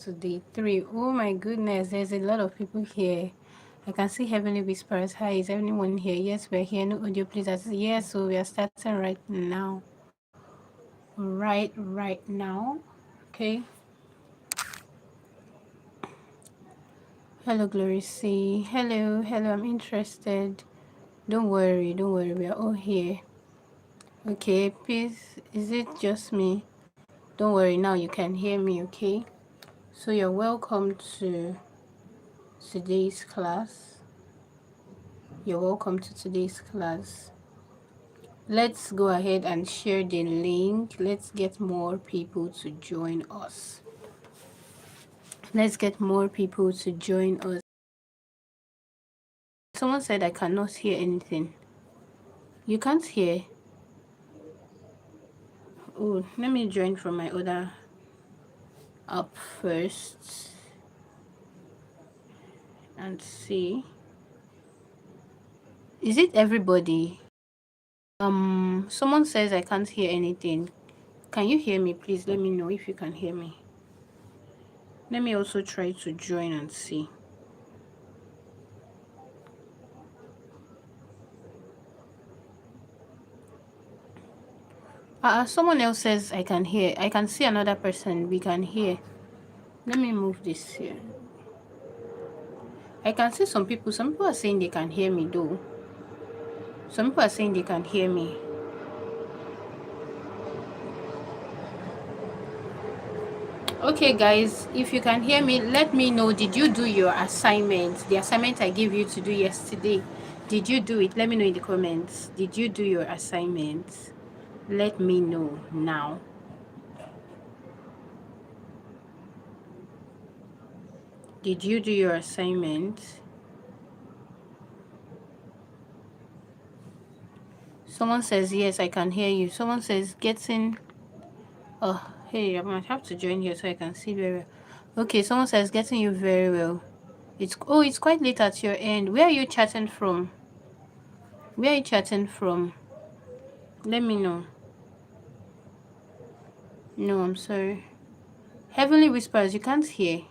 to day 3. Oh my goodness, there's a lot of people here. I can see Heavenly Whispers. Hi, is anyone here? Yes, we're here. No audio, please. Yes, so we are starting right now. Right now. Okay. Hello, Glory C. Hello, I'm interested. Don't worry, we are all here. Okay, please, is it just me? Don't worry, now you can hear me, okay? So you're welcome to today's class. You're welcome to today's class. Let's go ahead and share the link. Let's get more people to join us. Let's get more people to join us. Someone said I cannot hear anything. You can't hear? Oh, let me join from my other app first and see. Is it everybody? Someone says I can't hear anything. Can you hear me? Please let me know if you can hear me. Let me also try to join and see. Someone else says I can hear. I can see another person. We can hear. Let me move this here. I can see some people. Some people are saying they can hear me though. Some people are saying they can hear me. Okay, guys, if you can hear me, let me know. Did you do your assignment? The assignment I gave you to do yesterday. Did you do it? Let me know in the comments. Did you do your assignment? Let me know now. Did you do your assignment? Someone says, yes, I can hear you. Someone says, getting... Oh, hey, I might have to join here so I can see very well. Okay, someone says, getting you very well. It's quite late at your end. Where are you chatting from? Where are you chatting from? Let me know. No, I'm sorry. Heavenly Whispers, you can't hear.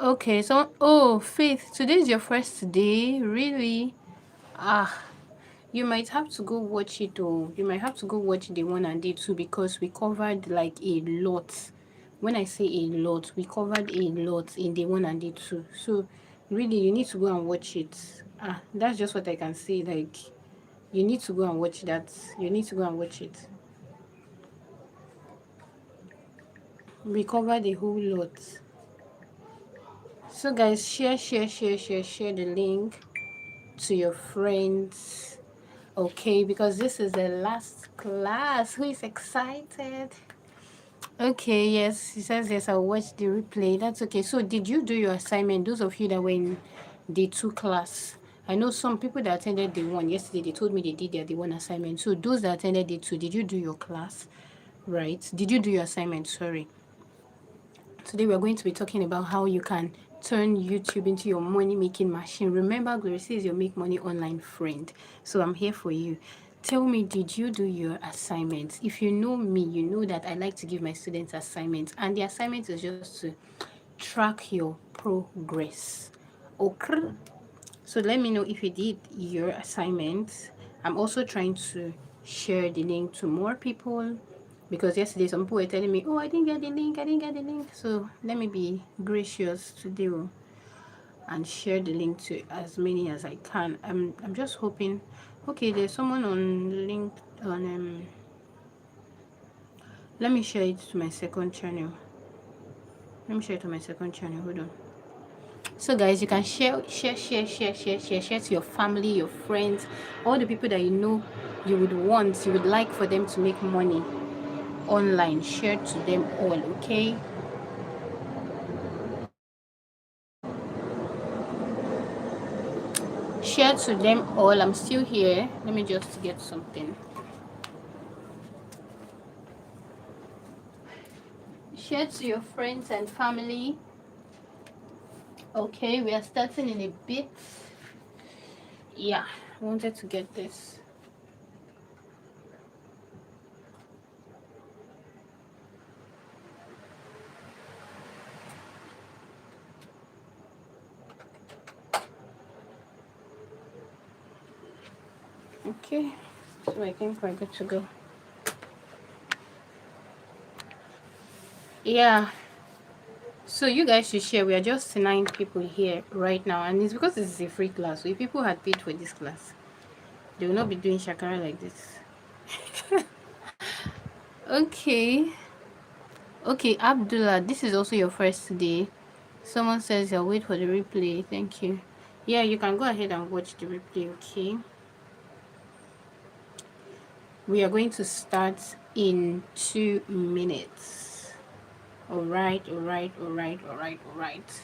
Okay, so Faith, today is your first day, really? You might have to go watch it, or you might have to go watch the 1 and the 2 because we covered like a lot. When I say a lot, we covered a lot in the 1 and the 2. So really, you need to go and watch it. That's just what I can say. Like, you need to go and watch that. You need to go and watch it. We covered a whole lot. So guys, share the link to your friends, okay? Because this is the last class. Who is excited? Okay, yes, he says yes, I'll watch the replay. That's okay. So did you do your assignment? Those of you that were in day 2 class, I know some people that attended day 1 yesterday, they told me they did their day 1 assignment. So those that attended day 2, did you do your class? Right? Did you do your assignment? Sorry. Today we're going to be talking about how you can turn YouTube into your money making machine. Remember, Glory is your make money online friend. So I'm here for you. Tell me, did you do your assignments? If you know me, you know that I like to give my students assignments, and the assignment is just to track your progress. Okay. So let me know if you did your assignments. I'm also trying to share the link to more people, because yesterday some people were telling me, oh, I didn't get the link. So let me be gracious today and share the link to as many as I can. I'm just hoping. Okay, there's someone on link on let me share it to my second channel. Hold on. So guys, you can share to your family, your friends, all the people that you know you would like for them to make money online. Share to them all, okay? Share to them all. I'm still here. Let me just get something. Share to your friends and family. Okay, we are starting in a bit. Yeah, I wanted to get this. Okay, so I think we're good to go. Yeah, so you guys should share. We are just 9 people here right now, and it's because this is a free class. So if people had paid for this class, they will not be doing shakara like this. Okay. Okay, Abdullah, this is also your first day. Someone says I'll wait for the replay. Thank you. Yeah, you can go ahead and watch the replay, okay? We are going to start in 2 minutes. Alright, alright, alright, alright, alright.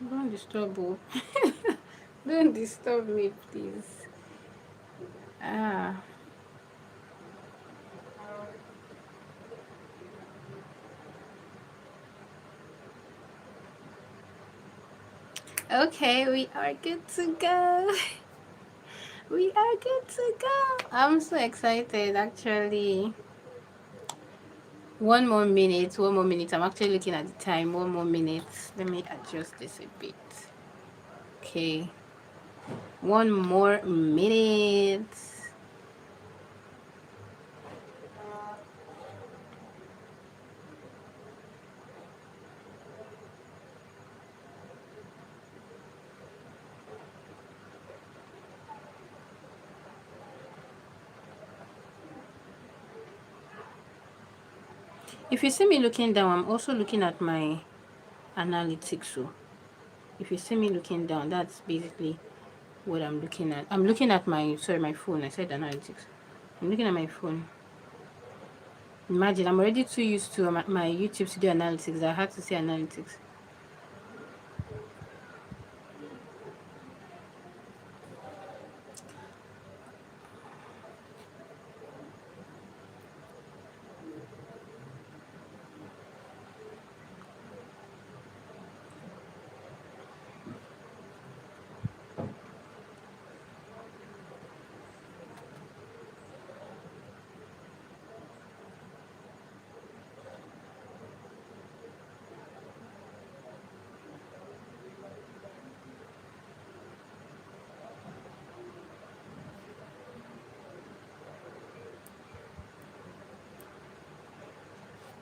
Don't disturb me. Don't disturb me, please. Ah. Okay, we are good to go. We are good to go. I'm so excited, actually. One more minute, one more minute. I'm actually looking at the time. One more minute. Let me adjust this a bit. Okay. One more minute. If you see me looking down, I'm also looking at my analytics. So if you see me looking down, that's basically what I'm looking at. I'm looking at my phone. I said analytics. I'm looking at my phone. Imagine, I'm already too used to my YouTube to do analytics. I had to say analytics.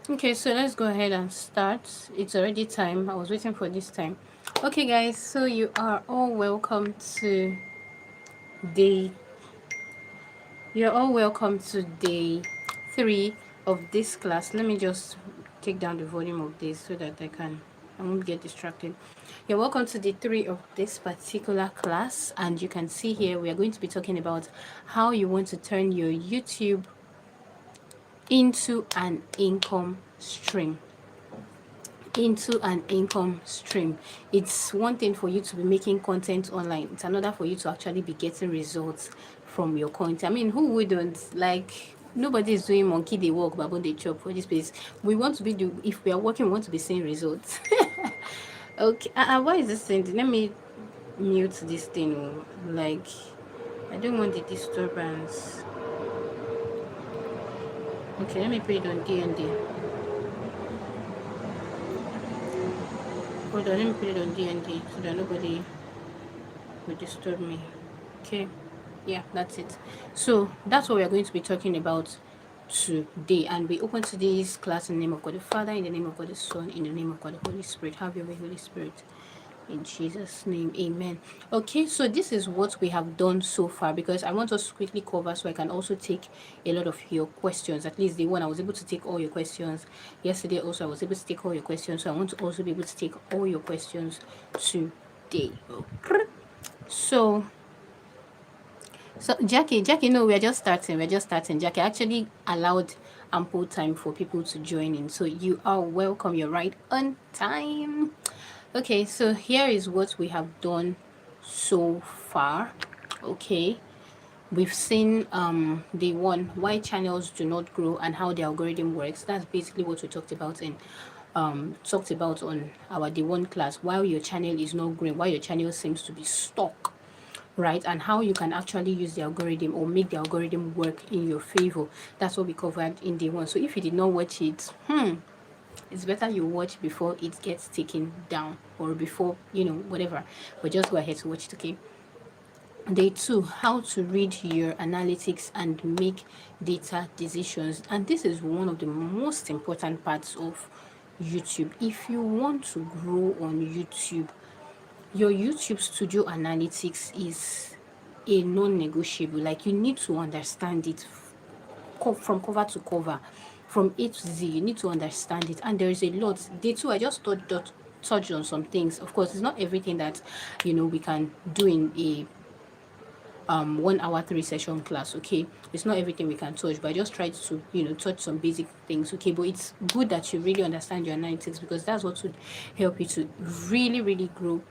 Okay, so let's go ahead and start. It's already time. I was waiting for this time. Okay, guys, so you are all welcome to day. You're all welcome to day 3 of this class. Let me just take down the volume of this so that I won't get distracted. You're welcome to day 3 of this particular class, and you can see here we are going to be talking about how you want to turn your YouTube into an income stream. It's one thing for you to be making content online. It's another for you to actually be getting results from your content. I mean, who wouldn't? Like, nobody is doing monkey they walk, baboon they chop for this place. We want to be if we are working, we want to be seeing results. Okay, why is this thing? Let me mute this thing. Like, I don't want the disturbance. Okay, let me put it on D&D. Hold on, let me put it on D&D so that nobody will disturb me. Okay, yeah, that's it. So that's what we are going to be talking about today, and we open today's class in the name of God the Father, in the name of God the Son, in the name of God the Holy Spirit. Have your way, Holy Spirit. In Jesus' name, amen. Okay, so this is what we have done so far, because I want us to quickly cover so I can also take a lot of your questions. At least the one I was able to take all your questions yesterday. Also, I was able to take all your questions. So I want to also be able to take all your questions today. So, Jackie, no, we're just starting. We're just starting. Jackie actually allowed ample time for people to join in. So you are welcome. You're right on time. Okay, so here is what we have done so far. Okay, we've seen the one, why channels do not grow and how the algorithm works. That's basically what we talked about on our day one class. Why your channel is not growing, why your channel seems to be stuck, right? And how you can actually use the algorithm or make the algorithm work in your favor. That's what we covered in day one. So if you did not watch it, it's better you watch before it gets taken down, or before, whatever. But just go ahead to watch it, okay? Day two, how to read your analytics and make data decisions. And this is one of the most important parts of YouTube. If you want to grow on YouTube, your YouTube Studio Analytics is a non-negotiable. Like, you need to understand it from cover to cover, from A to Z. You need to understand it, and there is a lot. Day two, I just touched on some things. Of course, it's not everything that we can do in a 1 hour 3 session class. Okay, it's not everything we can touch, but I just tried to touch some basic things. Okay, but it's good that you really understand your analytics, because that's what would help you to really really grow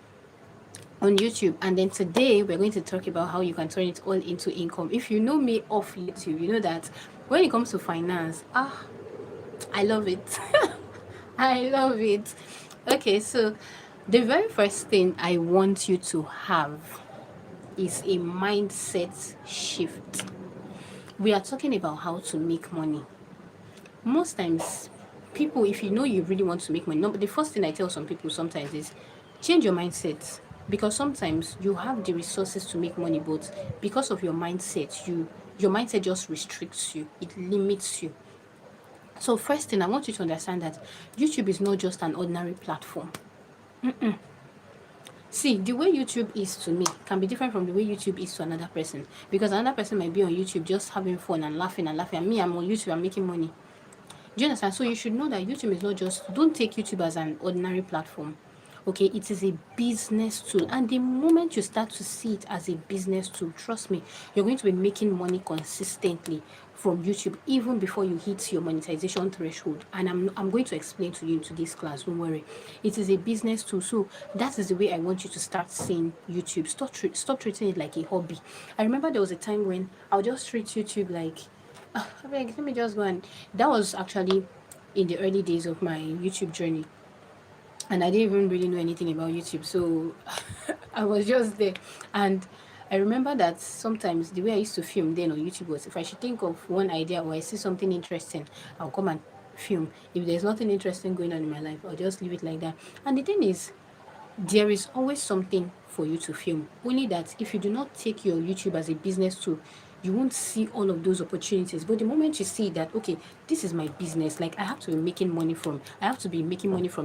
on YouTube. And then today we're going to talk about how you can turn it all into income. If you know me off YouTube, you know that when it comes to finance, I love it. I love it. Okay, so the very first thing I want you to have is a mindset shift. We are talking about how to make money. Most times, people, if you know you really want to make money, no, but the first thing I tell some people sometimes is change your mindset. Because sometimes you have the resources to make money, but because of your mindset, your mindset just restricts you, it limits you. So first thing, I want you to understand that YouTube is not just an ordinary platform. See, the way YouTube is to me can be different from the way YouTube is to another person. Because another person might be on YouTube just having fun and laughing and laughing. And me, I'm on YouTube, I'm making money. Do you understand? So you should know that YouTube is not just, don't take YouTube as an ordinary platform. Okay, it is a business tool. And the moment you start to see it as a business tool, trust me, you're going to be making money consistently from YouTube even before you hit your monetization threshold. And I'm going to explain to you in today's class, don't worry. It is a business tool. So that is the way I want you to start seeing YouTube. Stop treating it like a hobby. I remember there was a time when I'll just treat YouTube like, let me just go. And that was actually in the early days of my YouTube journey, and I didn't even really know anything about YouTube, so I was just there. And I remember that sometimes the way I used to film then on YouTube was, if I should think of one idea or I see something interesting, I'll come and film. If there's nothing interesting going on in my life, I'll just leave it like that. And the thing is, there is always something for you to film. Only that if you do not take your YouTube as a business tool, you won't see all of those opportunities. But the moment you see that, okay, this is my business, like I have to be making money from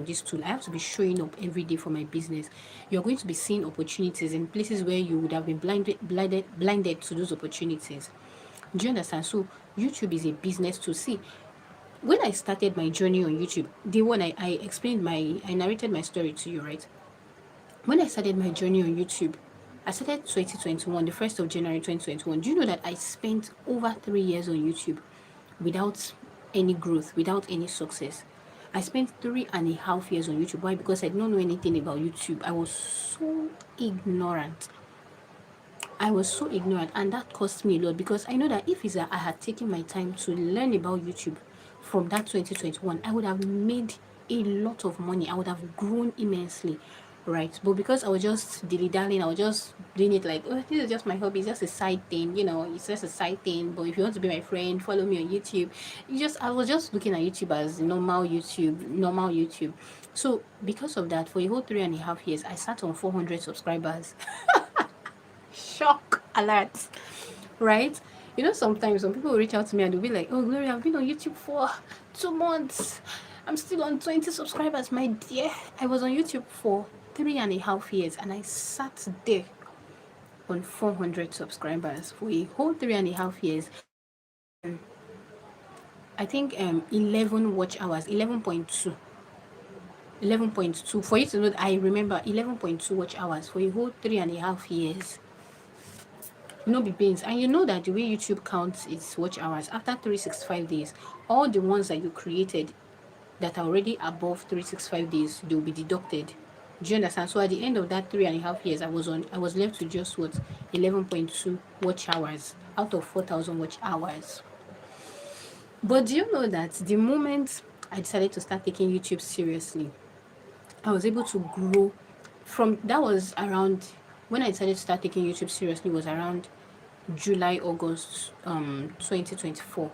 this tool, I have to be showing up every day for my business, you're going to be seeing opportunities in places where you would have been blinded to those opportunities. Do you understand? So YouTube is a business tool. See, when I started my journey on YouTube, the one I narrated my story to you, right? When I started my journey on YouTube, I started 2021, the 1st of January 2021. Do you know that I spent over 3 years on YouTube without any growth, without any success? I spent 3.5 years on YouTube. Why? Because I did not know anything about YouTube. I was so ignorant. And that cost me a lot, because I know that if I had taken my time to learn about YouTube from that 2021, I would have made a lot of money. I would have grown immensely, right? But because I was just dilly-dallying, I was just doing it like, oh, this is just my hobby, it's just a side thing, it's just a side thing. But if you want to be my friend, follow me on YouTube. I was just looking at YouTube as normal YouTube. So because of that, for a whole 3.5 years, I sat on 400 subscribers. Shock alert, right? Sometimes some people will reach out to me and they'll be like, oh, Gloria, I've been on YouTube for 2 months. I'm still on 20 subscribers, my dear. I was on YouTube for 3.5 years, and I sat there on 400 subscribers for a whole 3.5 years. I think 11 watch hours, 11.2. 11.2 for you to know that I remember 11.2 watch hours for a whole 3.5 years. No be beans. And you know that the way YouTube counts its watch hours, after 365 days, all the ones that you created that are already above 365 days, they will be deducted. Do you understand? So at the end of that 3.5 years, I was left with just what, 11.2 watch hours out of 4,000 watch hours. But do you know that the moment I decided to start taking YouTube seriously, I was able to grow from, that was around, when I decided to start taking YouTube seriously was around July, August 2024.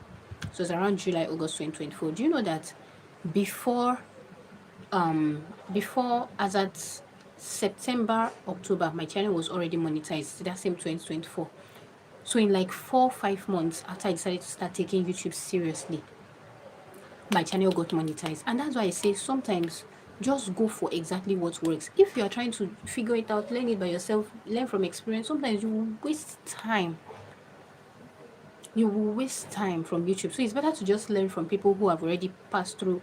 So it's around July, August 2024. Do you know that before as at September, October, my channel was already monetized, that same 2024. So in like 4-5 months after I decided to start taking YouTube seriously, my channel got monetized. And that's why I say sometimes just go for exactly what works. If you are trying to figure it out, learn it by yourself, learn from experience, sometimes you will waste time. You will waste time from YouTube. So it's better to just learn from people who have already passed through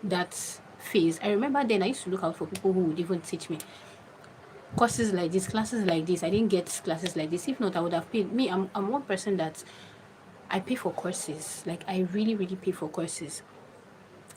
that phase. I remember then I used to look out for people who would even teach me courses like this, classes like this. I didn't get classes like this. If not, I would have paid. Me, I'm one person that I pay for courses. Like, I really, really pay for courses.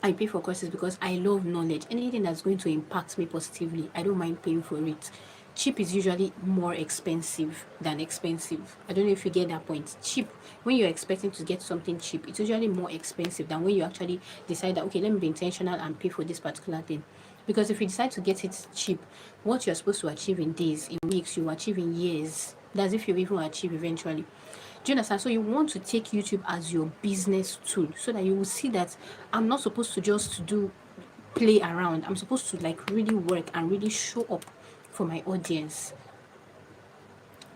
I pay for courses because I love knowledge. Anything that's going to impact me positively, I don't mind paying for it. Cheap is usually more expensive than expensive. I don't know if you get that point. Cheap, when you're expecting to get something cheap, it's usually more expensive than when you actually decide that, okay, let me be intentional and pay for this particular thing. Because if you decide to get it cheap, what you're supposed to achieve in days, in weeks, you achieve in years. That's if you even achieve eventually. Do you understand? So you want to take YouTube as your business tool so that you will see that I'm not supposed to just do play around. I'm supposed to like really work and really show up for my audience.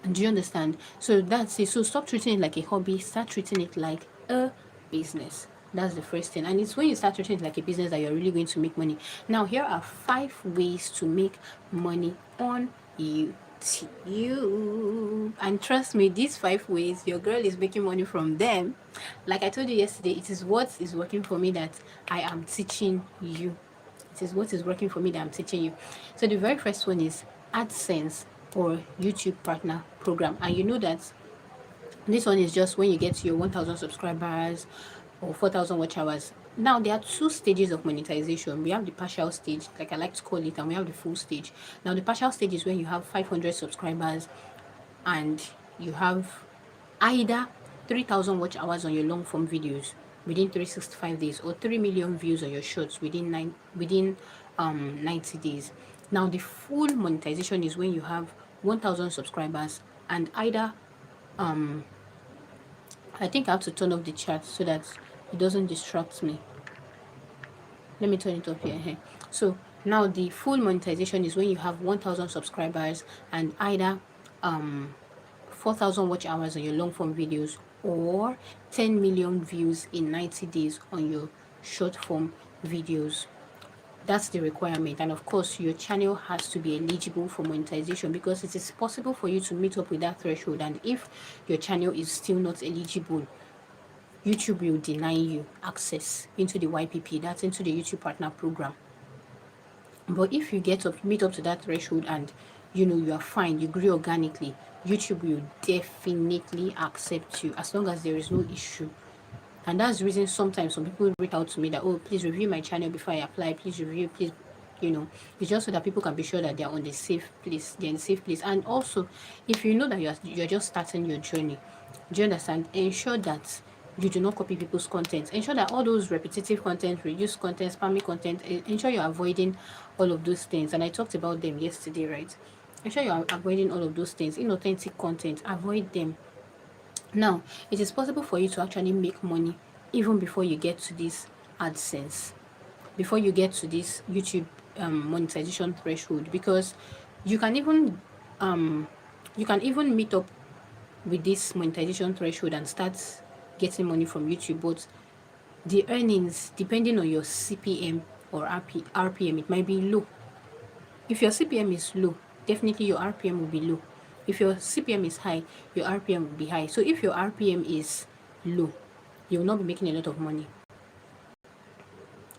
And do you understand? So that's it. So stop treating it like a hobby. Start treating it like a business. That's the first thing. And it's when you start treating it like a business that you're really going to make money. Now, here are 5 ways to make money on YouTube. And trust me, these 5 ways, your girl is making money from them. Like I told you yesterday, it is what is working for me that I am teaching you. It is what is working for me that I'm teaching you. So the very first one is AdSense or YouTube Partner Program. And you know that this one is just when you get to your 1,000 subscribers or 4,000 watch hours. Now, there are 2 stages of monetization. We have the partial stage, like I like to call it, and we have the full stage. Now, the partial stage is when you have 500 subscribers and you have either 3,000 watch hours on your long form videos within 365 days or 3 million views on your shorts within 90 days. Now, the full monetization is when you have 1,000 subscribers and either I think I have to turn off the chat so that it doesn't distract me. Let me turn it off here. So now the full monetization is when you have 1,000 subscribers and either 4,000 watch hours on your long form videos or 10 million views in 90 days on your short form videos. That's the requirement. And of course, your channel has to be eligible for monetization because it is possible for you to meet up with that threshold. And if your channel is still not eligible, YouTube will deny you access into the YPP, that's into the YouTube Partner Program. But if you meet up to that threshold and you are fine, you grew organically, YouTube will definitely accept you as long as there is no issue. And that's the reason sometimes some people reach out to me that, oh, please review my channel before I apply, please review, please, it's just so that people can be sure that they're on the safe place, they're in the safe place. And also, if you know that you're just starting your journey, do you understand? Ensure that you do not copy people's content. Ensure that all those repetitive content, reduced content, spammy content, ensure you're avoiding all of those things. And I talked about them yesterday, right? Ensure you're avoiding all of those things. Inauthentic content, avoid them. Now, it is possible for you to actually make money even before you get to this AdSense, before you get to this YouTube monetization threshold, because you can even meet up with this monetization threshold and start getting money from YouTube. But the earnings, depending on your CPM or RPM, it might be low. If your CPM is low, definitely your RPM will be low. If your CPM is high, your RPM will be high. So if your RPM is low, you will not be making a lot of money.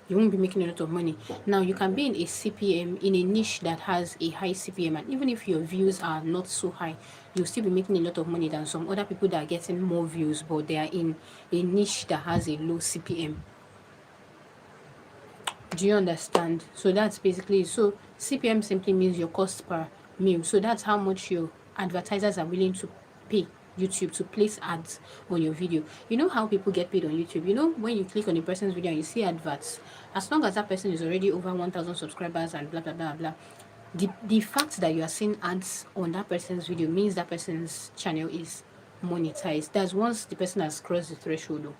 You won't be making a lot of money. Now you can be in a CPM in a niche that has a high CPM, and even if your views are not so high, you'll still be making a lot of money than some other people that are getting more views, but they are in a niche that has a low CPM. Do you understand? So that's basically, so CPM simply means your cost per mil. So that's how much your advertisers are willing to pay YouTube to place ads on your video. You know how people get paid on YouTube? You know, when you click on a person's video and you see adverts, as long as that person is already over 1,000 subscribers and blah blah blah blah, the fact that you are seeing ads on that person's video means that person's channel is monetized. That's once the person has crossed the threshold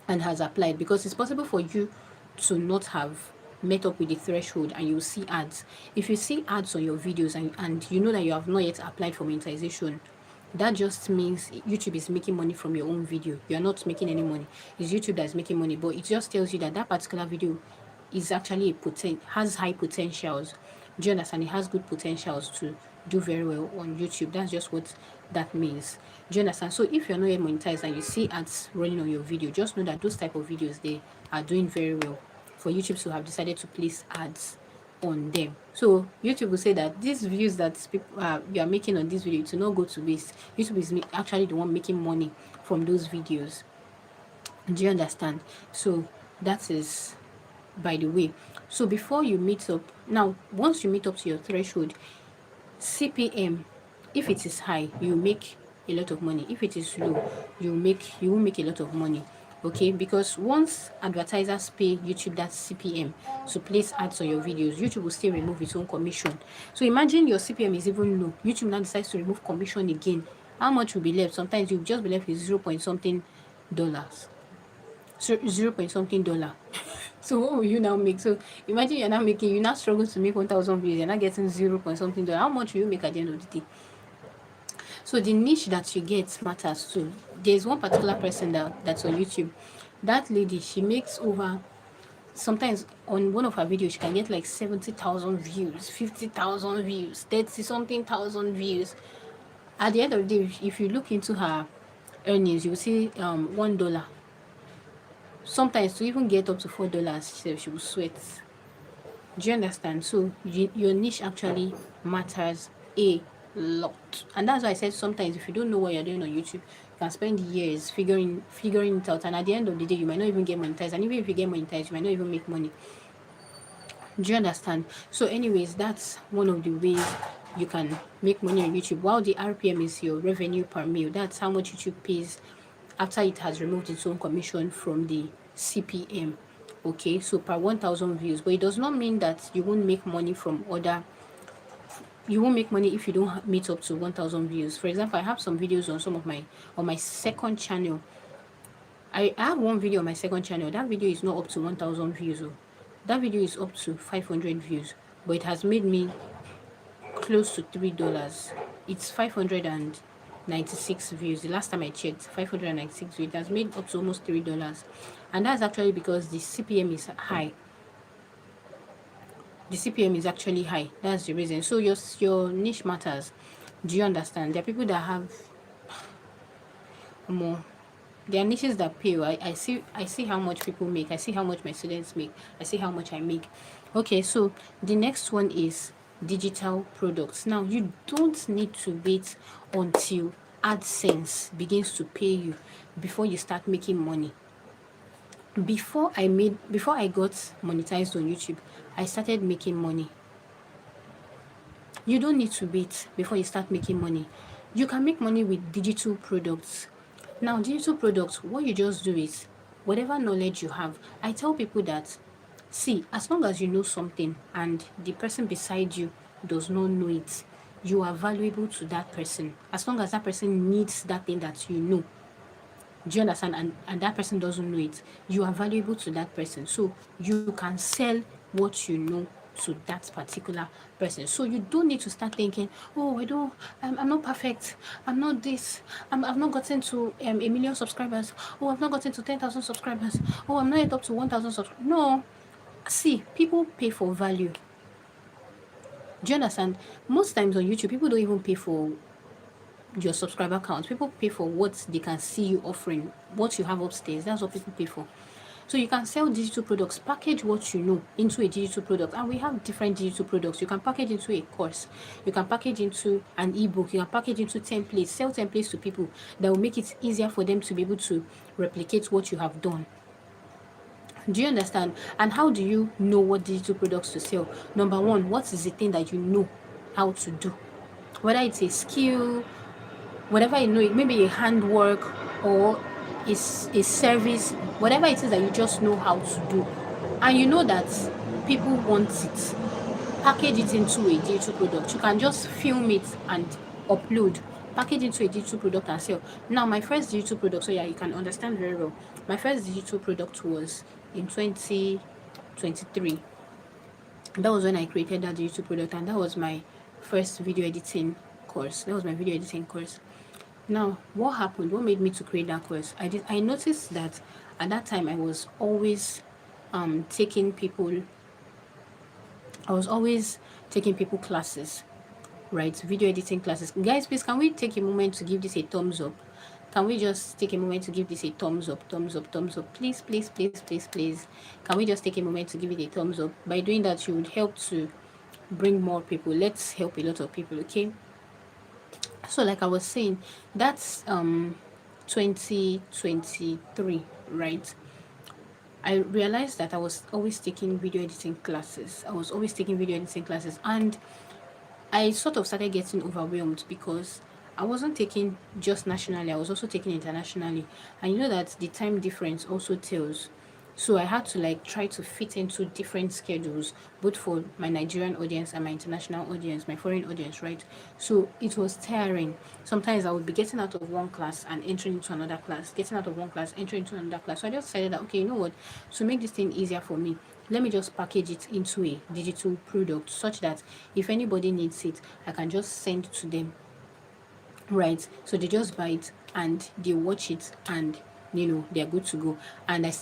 and has applied, because it's possible for you to not have met up with the threshold and you see ads. If you see ads on your videos and you know that you have not yet applied for monetization, that just means YouTube is making money from your own video. You are not making any money. It's YouTube that is making money, but it just tells you that that particular video is actually has high potentials. Do you understand? It has good potentials to do very well on YouTube. That's just what that means. Do you understand? So if you're not yet monetized and you see ads running on your video, just know that those type of videos, they are doing very well for YouTube to have decided to place ads on them. So YouTube will say that these views that people you are making on this video to not go to waste. YouTube is actually the one making money from those videos. Do you understand? So that is, by the way. So before you meet up, now once you meet up to your threshold, CPM, if it is high, you make a lot of money. If it is low, you won't make a lot of money. Okay, because once advertisers pay YouTube that CPM to place ads on your videos, YouTube will still remove its own commission. So imagine your CPM is even low, YouTube now decides to remove commission again. How much will be left? Sometimes you'll just be left with 0 point something dollars. So 0 point something dollar. So what will you now make? So imagine you now struggle to make 1,000 views, you're not getting 0 point something dollar. How much will you make at the end of the day? So the niche that you get matters too. There's one particular person that's on YouTube. That lady, she makes over, sometimes on one of her videos she can get like 70,000 views, 50,000 views, 30 something thousand views. At the end of the day, if you look into her earnings, you will see $1. Sometimes to even get up to $4, she will sweat. Do you understand? So your niche actually matters a lot, and that's why I said sometimes if you don't know what you're doing on YouTube, you can spend years figuring it out, and at the end of the day, you might not even get monetized, and even if you get monetized, you might not even make money. Do you understand? So anyways, that's one of the ways you can make money on YouTube. While the RPM is your revenue per mil, that's how much YouTube pays after it has removed its own commission from the CPM. Okay, so per 1,000 views, but it does not mean that you won't make money from other. You won't make money if you don't meet up to 1,000 views. For example, I have some videos on my second channel. I have one video on my second channel. That video is not up to 1,000 views. That video is up to 500 views, but it has made me close to $3. It's 596 views. The last time I checked, 596 views. It has made up to almost $3, and that's actually because the CPM is high. The CPM is actually high. That's the reason. So your niche matters. Do you understand? There are people that have more. There are niches that pay. I see how much people make. I see how much my students make. I see how much I make. Okay, so the next one is digital products. Now you don't need to wait until AdSense begins to pay you before you start making money. Before I got monetized on YouTube, I started making money. You don't need to wait before you start making money. You can make money with digital products. Now, digital products, what you just do is, whatever knowledge you have, I tell people that, see, as long as you know something and the person beside you does not know it, you are valuable to that person. As long as that person needs that thing that you know, do you understand? And that person doesn't know it, you are valuable to that person. So you can sell what you know to that particular person. So you don't need to start thinking, oh, I'm not perfect, I'm not this, I've not gotten to a million subscribers, oh, I've not gotten to 10,000 subscribers, oh, I'm not yet up to 1,000 subscribers. No, see, people pay for value. Do you understand? Most times on YouTube, people don't even pay for your subscriber count. People pay for what they can see you offering, what you have upstairs. That's what people pay for. So you can sell digital products, package what you know into a digital product. And we have different digital products. You can package into a course, you can package into an ebook, you can package into templates, sell templates to people that will make it easier for them to be able to replicate what you have done. Do you understand? And how do you know what digital products to sell? Number one, what is the thing that you know how to do? Whether it's a skill, whatever you know, maybe a handwork or is a service, whatever it is that you just know how to do, and you know that people want it, package it into a digital product. You can just film it and upload, package into a digital product and sell. Now, my first digital product, so yeah, you can understand very well. My first digital product was in 2023. That was when I created that digital product, and that was my first video editing course. That was my video editing course. Now, what happened? What made me to create that course? I noticed that at that time I was always taking people. I was always taking people classes, right? Video editing classes. Guys, please, can we take a moment to give this a thumbs up? Can we just take a moment to give this a thumbs up, thumbs up, thumbs up? Please, please, please, please, please. Can we just take a moment to give it a thumbs up? By doing that, you would help to bring more people. Let's help a lot of people, okay? So like I was saying, that's 2023, right? I realized that I was always taking video editing classes. And I sort of started getting overwhelmed because I wasn't taking just nationally, I was also taking internationally. And you know that the time difference also tells. So I had to like try to fit into different schedules, both for my Nigerian audience and my international audience, my foreign audience, right? So it was tiring. Sometimes I would be getting out of one class and entering into another class, getting out of one class, entering into another class. So I just decided that, okay, you know what? To make this thing easier for me, let me just package it into a digital product such that if anybody needs it, I can just send to them, right? So they just buy it and they watch it and they're good to go. And I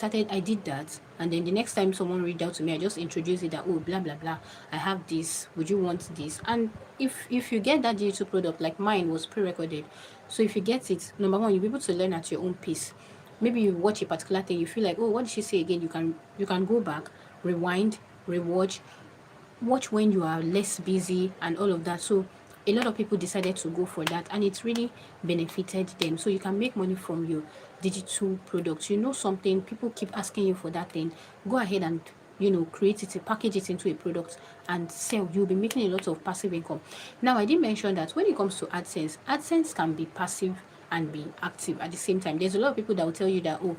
did that, and then the next time someone reached out to me, I just introduced it that, oh, blah blah blah, I have this, would you want this? And if you get that digital product, like mine was pre-recorded, so if you get it, number one, you'll be able to learn at your own pace. Maybe you watch a particular thing, you feel like, oh, what did she say again? You can go back, rewind, rewatch, watch when you are less busy and all of that. So a lot of people decided to go for that, and it's really benefited them. So you can make money from your digital products. You know something, people keep asking you for that thing, go ahead and create it, package it into a product and sell. You'll be making a lot of passive income. Now, I did mention that when it comes to AdSense can be passive and be active at the same time. There's a lot of people that will tell you that, oh,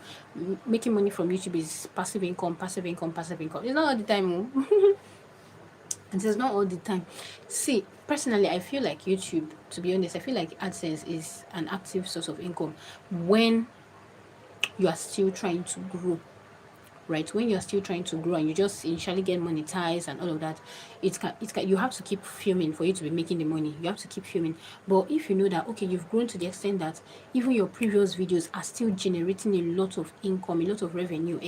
making money from YouTube is passive income, passive income, passive income. It's not all the time. Oh. It is not all the time. See, personally, I feel like YouTube, to be honest, I feel like AdSense is an active source of income when you are still trying to grow, right? When you're still trying to grow and you just initially get monetized and all of that, you have to keep filming for you to be making the money. You have to keep filming. But if you know that, okay, you've grown to the extent that even your previous videos are still generating a lot of income, a lot of revenue,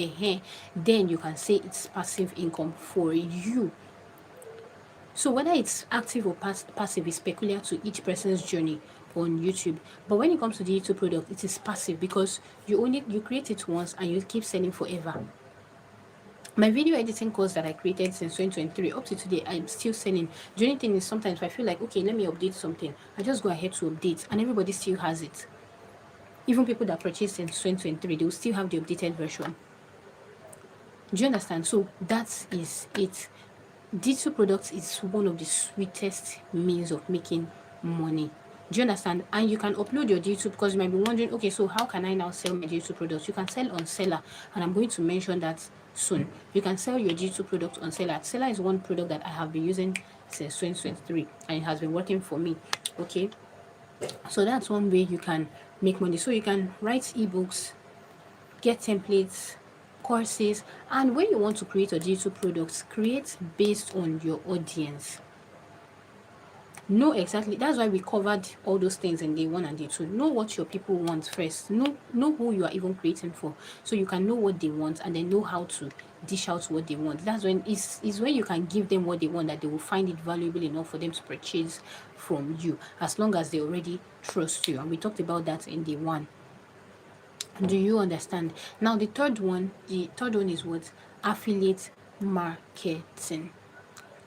then you can say it's passive income for you. So whether it's active or passive is peculiar to each person's journey on YouTube. But when it comes to digital product, it is passive because you create it once and you keep selling forever. My video editing course that I created since 2023 up to today, I'm still selling. The only thing is sometimes if I feel like, okay, let me update something, I just go ahead to update and everybody still has it. Even people that purchased in 2023, they will still have the updated version. Do you understand? So that is it. Digital products is one of the sweetest means of making money. Do you understand? And you can upload your digital, because you might be wondering, okay, so how can I now sell my digital products? You can sell on Seller, and I'm going to mention that soon. You can sell your digital products on Seller. Seller is one product that I have been using since 2023 and it has been working for me. Okay, so that's one way you can make money. So you can write ebooks, get templates, courses, and when you want to create a digital products, create based on your audience. Know exactly, that's why we covered all those things in day 1 and day 2. Know what your people want first. Know who you are even creating for, so you can know what they want and then know how to dish out what they want. That's when is when you can give them what they want, that they will find it valuable enough for them to purchase from you, as long as they already trust you. And we talked about that in day one. Do you understand? Now the third one is what? Affiliate marketing.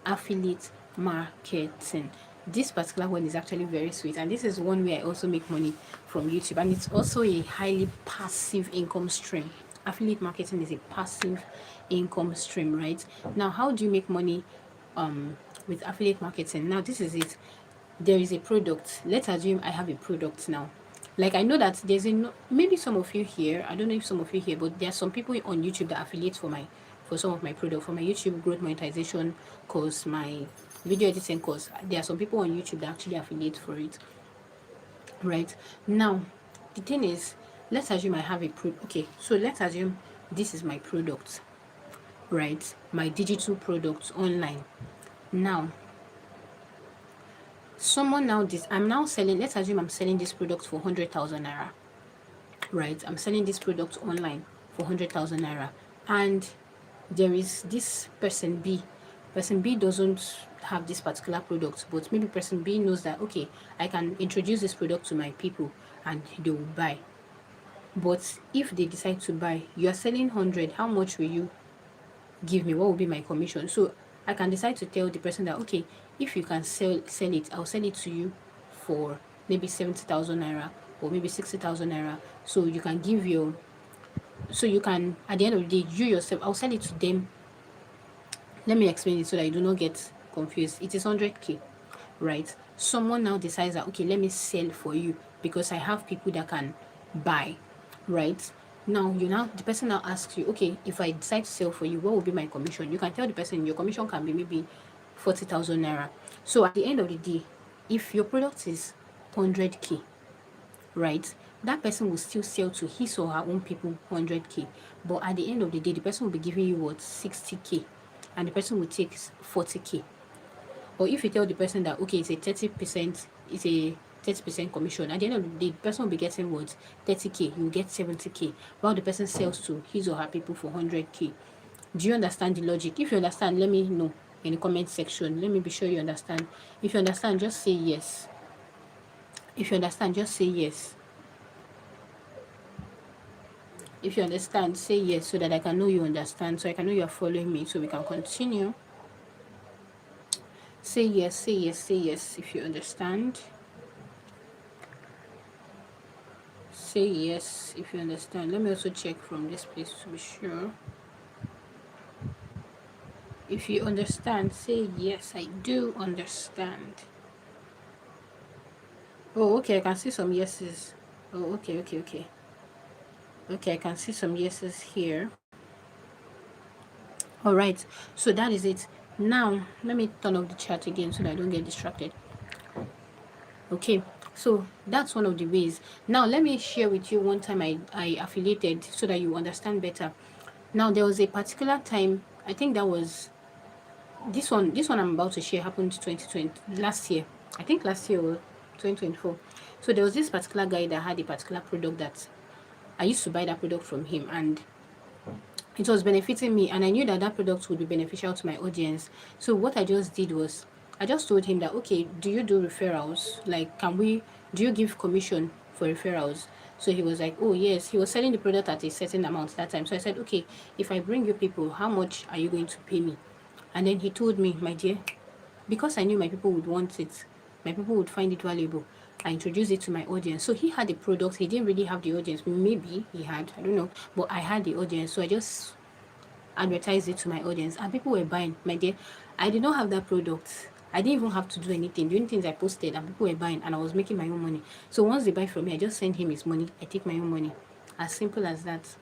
Affiliate marketing. This particular one is actually very sweet, and this is one where I also make money from YouTube, and it's also a highly passive income stream. Affiliate marketing is a passive income stream, right? Now, how do you make money with affiliate marketing? Now, this is it. There is a product. Let's assume I have a product now. Like, I know that there's maybe some of you here, I don't know if some of you here, but there are some people on YouTube that affiliate for some of my product, for my YouTube growth monetization course, my video editing course. There are some people on YouTube that actually affiliate for it, right? Now, the thing is, let's assume I have a product. Okay, so let's assume this is my product, right? My digital product online. Now, someone now this I'm now selling, let's assume I'm selling this product for 100,000 naira, right? I'm selling this product online for 100,000 naira, and there is this person B. Person B doesn't have this particular product, but maybe person B knows that, okay, I can introduce this product to my people and they will buy. But if they decide to buy, you are selling 100, how much will you give me? What will be my commission? So I can decide to tell the person that, okay, if you can sell it, I'll sell it to you for maybe 70,000 naira or maybe 60,000 naira. So you can give your, so you can, at the end of the day, you yourself, I'll sell it to them. Let me explain it so that you do not get confused. It is 100k, right? Someone now decides that, okay, let me sell for you because I have people that can buy, right? Now the person now asks you, okay, if I decide to sell for you, what will be my commission? You can tell the person your commission can be maybe 40,000 naira. So at the end of the day, if your product is 100k, right, that person will still sell to his or her own people 100k, but at the end of the day, the person will be giving you what, 60k, and the person will take 40k. Or if you tell the person that, okay, it's a 30% commission, at the end of the day, the person will be getting what, 30k, you will get 70k, while the person sells to his or her people for 100k. Do you understand the logic? If you understand, let me know in the comment section. Let me be sure you understand. If you understand, just say yes. If you understand, just say yes. If you understand, say yes, so that I can know you understand, so I can know you are following me, so we can continue. Say yes, say yes, say yes if you understand. Say yes if you understand. Let me also check from this place to be sure. If you understand, say yes, I do understand. Oh, okay, I can see some yeses. Oh, okay. Okay, I can see some yeses here. All right, so that is it. Now, let me turn off the chat again so that I don't get distracted. Okay, so that's one of the ways. Now, let me share with you one time I affiliated so that you understand better. Now, there was a particular time, I think that was this one I'm about to share happened 2020, last year. I think last year or 2024. So there was this particular guy that had a particular product that I used to buy that product from him, and it was benefiting me, and I knew that that product would be beneficial to my audience. So what I just did was I just told him that, okay, do you do referrals? Like, do you give commission for referrals? So he was like, oh yes. He was selling the product at a certain amount that time. So I said, okay, if I bring you people, how much are you going to pay me? And then he told me, my dear, because I knew my people would want it, my people would find it valuable, I introduced it to my audience. So he had the product, he didn't really have the audience. Maybe he had, I don't know, but I had the audience. So I just advertised it to my audience, and people were buying. My dear, I did not have that product. I didn't even have to do anything. The only things I posted, and people were buying, and I was making my own money. So once they buy from me, I just send him his money, I take my own money. As simple as that.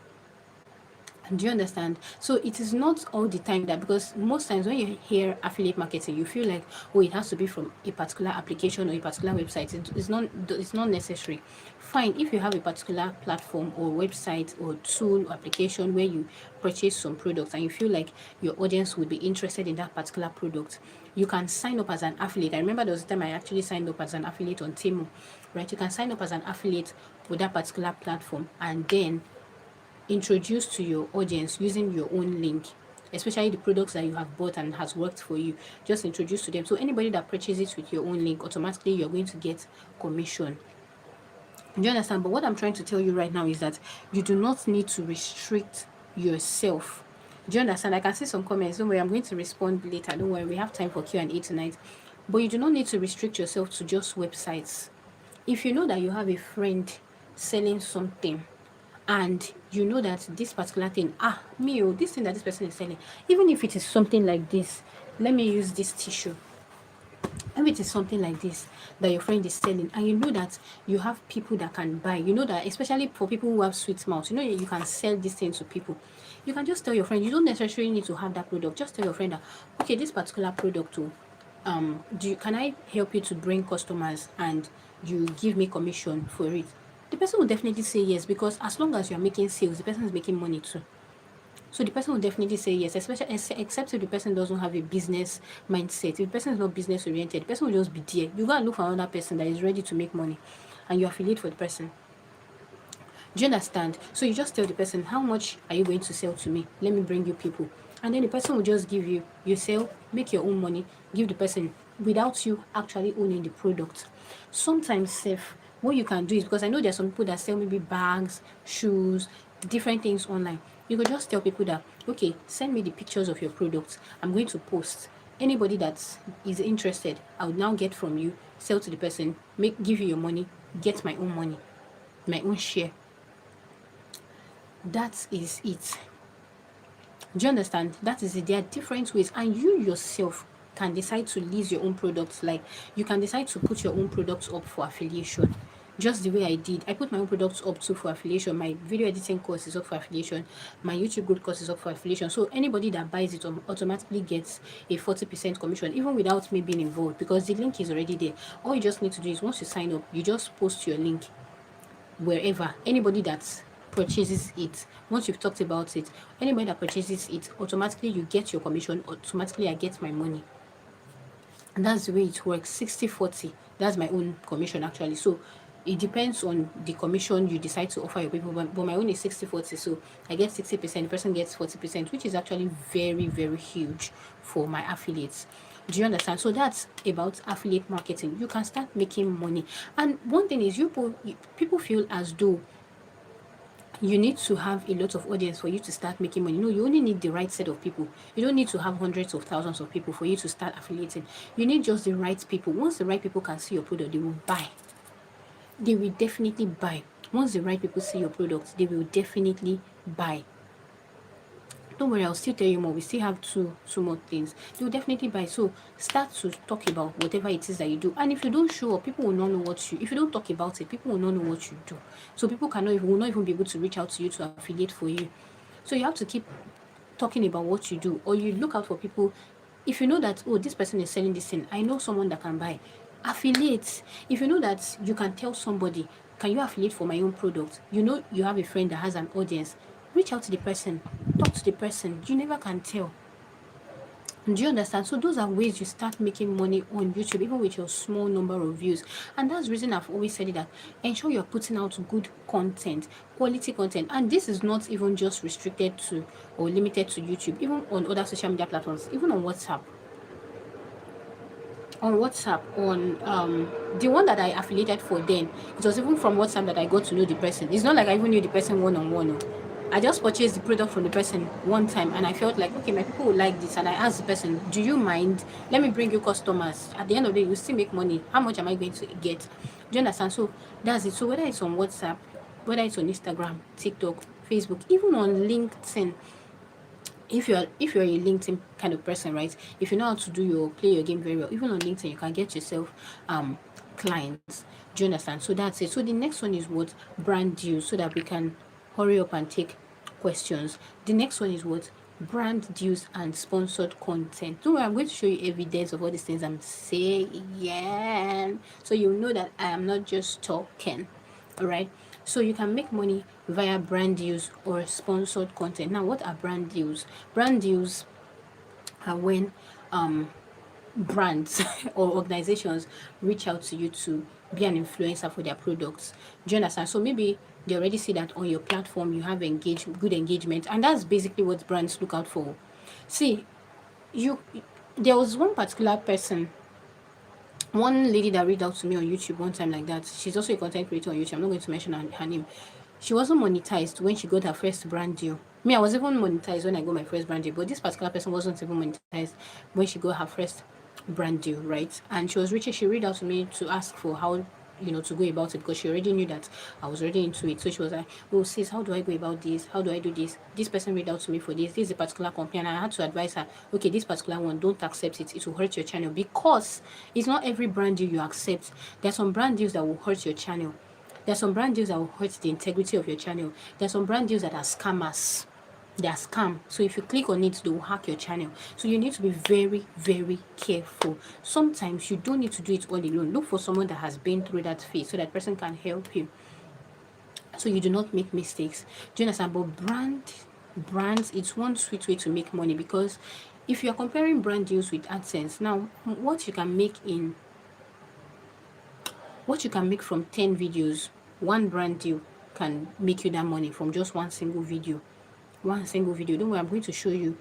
Do you understand? So it is not all the time that, because most times when you hear affiliate marketing, you feel like, oh, it has to be from a particular application or a particular website. It's not necessary. Fine, if you have a particular platform or website or tool or application where you purchase some products and you feel like your audience would be interested in that particular product, you can sign up as an affiliate. I remember there was a time I actually signed up as an affiliate on Temu, right? You can sign up as an affiliate with that particular platform and then introduce to your audience using your own link, especially the products that you have bought and has worked for you. Just introduce to them. So anybody that purchases with your own link, automatically you're going to get commission. Do you understand? But what I'm trying to tell you right now is that you do not need to restrict yourself. Do you understand? I can see some comments. Don't worry, I'm going to respond later. Don't worry, we have time for Q&A tonight. But you do not need to restrict yourself to just websites. If you know that you have a friend selling something, and you know that this particular thing, this thing that this person is selling, even if it is something like this, let me use this tissue. If it is something like this that your friend is selling, and you know that you have people that can buy, you know that, especially for people who have sweet mouth, you know you can sell this thing to people. You can just tell your friend. You don't necessarily need to have that product. Just tell your friend that, okay, this particular product, can I help you to bring customers and you give me commission for it? The person will definitely say yes, because as long as you're making sales, the person is making money too. So the person will definitely say yes, especially except if the person doesn't have a business mindset. If the person is not business oriented, the person will just be there. You gotta look for another person that is ready to make money, and you affiliate for the person. Do you understand? So you just tell the person, how much are you going to sell to me? Let me bring you people. And then the person will just give you, you sell, make your own money, give the person without you actually owning the product. Sometimes safe, what you can do is, because I know there's some people that sell maybe bags, shoes, different things online. You could just tell people that, okay, send me the pictures of your products. I'm going to post. Anybody that is interested, I will now get from you, sell to the person, give you your money, get my own money, my own share. That is it. Do you understand? That is it. There are different ways, and you yourself can decide to list your own products. Like, you can decide to put your own products up for affiliation, just the way I did. I put my own products up too for affiliation. My video editing course is up for affiliation. My YouTube growth course is up for affiliation. So anybody that buys it automatically gets a 40% commission, even without me being involved, because the link is already there. All you just need to do is, once you sign up, you just post your link wherever. Anybody that purchases it, once you've talked about it, anybody that purchases it, automatically you get your commission, automatically I get my money. And that's the way it works. 60-40. That's my own commission actually. So it depends on the commission you decide to offer your people, but my own is 60-40. So I get 60%, the person gets 40%, which is actually very, very huge for my affiliates. Do you understand? So that's about affiliate marketing. You can start making money. And one thing is, people feel as though you need to have a lot of audience for you to start making money. No, you only need the right set of people. You don't need to have hundreds of thousands of people for you to start affiliating. You need just the right people. Once the right people can see your product, they will buy. They will definitely buy. Once the right people see your product, they will definitely buy. Don't worry, I'll still tell you more. We still have two more things. They will definitely buy. So start to talk about whatever it is that you do. And if you don't show up, people will not know if you don't talk about it, people will not know what you do. So people will not even be able to reach out to you to affiliate for you. So you have to keep talking about what you do, or you look out for people. If you know that, oh, this person is selling this thing, I know someone that can buy, affiliate. If you know that you can tell somebody, can you affiliate for my own product? You know you have a friend that has an audience, reach out to the person, talk to the person. You never can tell. Do you understand? So those are ways you start making money on YouTube, even with your small number of views. And that's the reason I've always said it, that ensure you're putting out good content, quality content. And this is not even just restricted to or limited to YouTube, even on other social media platforms, even on WhatsApp. On the one that I affiliated for, then it was even from WhatsApp that I got to know the person. It's not like I even knew the person one-on-one. I just purchased the product from the person one time, and I felt like, okay, my people will like this, and I asked the person, do you mind, let me bring you customers. At the end of the day, you still make money. How much am I going to get? Do you understand? So that's it. So whether it's on WhatsApp, whether it's on Instagram, TikTok, Facebook, even on LinkedIn, if you're a LinkedIn kind of person, right? If you know how to play your game very well, even on LinkedIn, you can get yourself clients. Do you understand? So that's it. So the next one is what? Brand deals, so that we can hurry up and take questions. The next one is what? Brand deals and sponsored content. Don't worry, I'm going to show you evidence of all these things I'm saying, so you know that I am not just talking. All right. So you can make money via brand deals or sponsored content. Now, what are brand deals? Brand deals are when brands or organizations reach out to you to be an influencer for their products. Do you understand? So maybe they already see that on your platform you have good engagement, and that's basically what brands look out for. See, you there was one particular person, one lady that reached out to me on YouTube one time like that. She's also a content creator on YouTube. I'm not going to mention her name. She wasn't monetized when she got her first brand deal. Me, I was even monetized when I got my first brand deal, but this particular person wasn't even monetized when she got her first brand deal, right? And she was reaching, she reached out to me to ask for how, to go about it, because she already knew that I was already into it. So she was like, "Oh, sis, how do I go about this? How do I do this? This person reached out to me for this. This is a particular company." And I had to advise her, okay, this particular one, don't accept it. It will hurt your channel, because it's not every brand deal you accept. There are some brand deals that will hurt your channel. There are some brand deals that will hurt the integrity of your channel. There are some brand deals that are scammers. They are scam. So if you click on it, they will hack your channel. So you need to be very, very careful. Sometimes you don't need to do it all alone. Look for someone that has been through that phase so that person can help you, so you do not make mistakes. Do you understand? But brands, it's one sweet way to make money, because if you are comparing brand deals with AdSense, now what you can make from 10 videos, one brand deal can make you that money from just one single video. Don't worry, I'm going to show you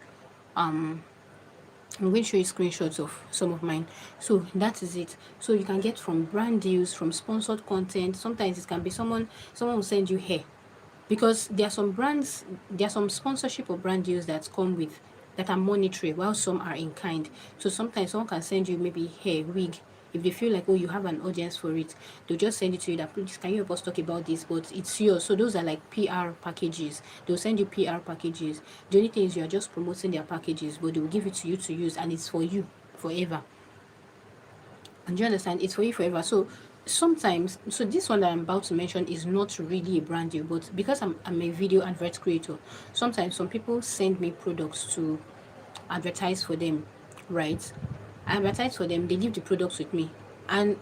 screenshots of some of mine. So that is it. So you can get from brand deals, from sponsored content. Sometimes it can be someone will send you hair, because there are some sponsorship or brand deals that are monetary, while some are in kind. So sometimes someone can send you maybe hair, wig. If they feel like, oh, you have an audience for it, they'll just send it to you that, please, can you help us talk about this, but it's yours. So those are like PR packages. They'll send you PR packages. The only thing is, you are just promoting their packages, but they will give it to you to use, and it's for you forever. And do you understand? It's for you forever. So sometimes, so this one that I'm about to mention is not really a brand deal, but because I'm a video advert creator, sometimes some people send me products to advertise for them, right? I advertise for them, they leave the products with me, and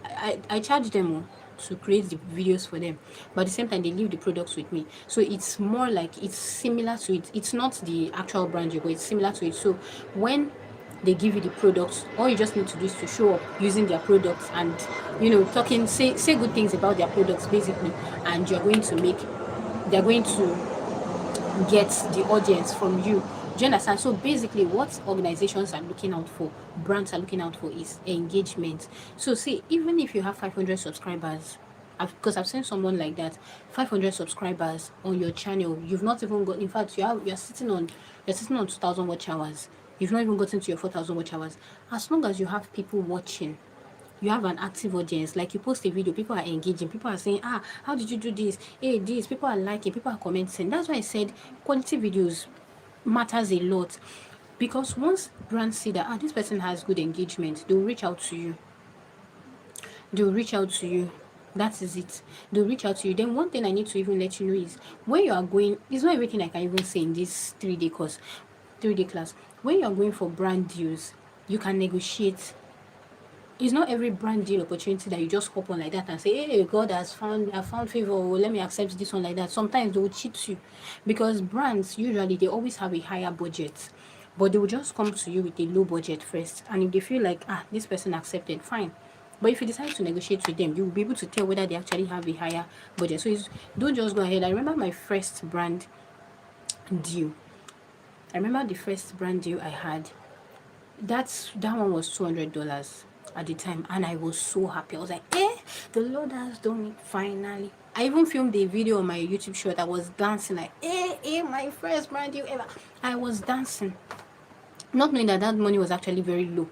I charge them to create the videos for them, but at the same time they leave the products with me. So it's more like, it's similar to it. It's not the actual brand deal, but it's similar to it. So when they give you the products, all you just need to do is to show up using their products, and talking, say good things about their products basically, and they're going to get the audience from you. Do you understand? So basically, what organizations are looking out for, brands are looking out for, is engagement. So see, even if you have 500 subscribers, because I've seen someone like that, 500 subscribers on your channel, you've not even got. In fact, you're sitting on 2,000 watch hours. You've not even gotten to your 4,000 watch hours. As long as you have people watching, you have an active audience, like you post a video, people are engaging, people are saying, how did you do this, hey, this, people are liking, people are commenting. That's why I said quality videos matters a lot, because once brands see that, this person has good engagement, they'll reach out to you. That is it. They'll reach out to you. Then one thing I need to even let you know is, when you are going, it's not everything I can even say in this 3-day class. When you are going for brand deals, you can negotiate. It's not every brand deal opportunity that you just hop on like that and say, hey, God I found favor, let me accept this one like that. Sometimes they will cheat you, because brands, usually they always have a higher budget, but they will just come to you with a low budget first, and if they feel like, this person accepted, fine. But if you decide to negotiate with them, you will be able to tell whether they actually have a higher budget. So don't just go ahead. I remember my first brand deal. I remember the first brand deal I had. That one was $200 at the time, and I was so happy. I was like, the Lord has done it finally. I even filmed a video on my YouTube short. I was dancing like, my first brand deal ever. I was dancing, not knowing that money was actually very low.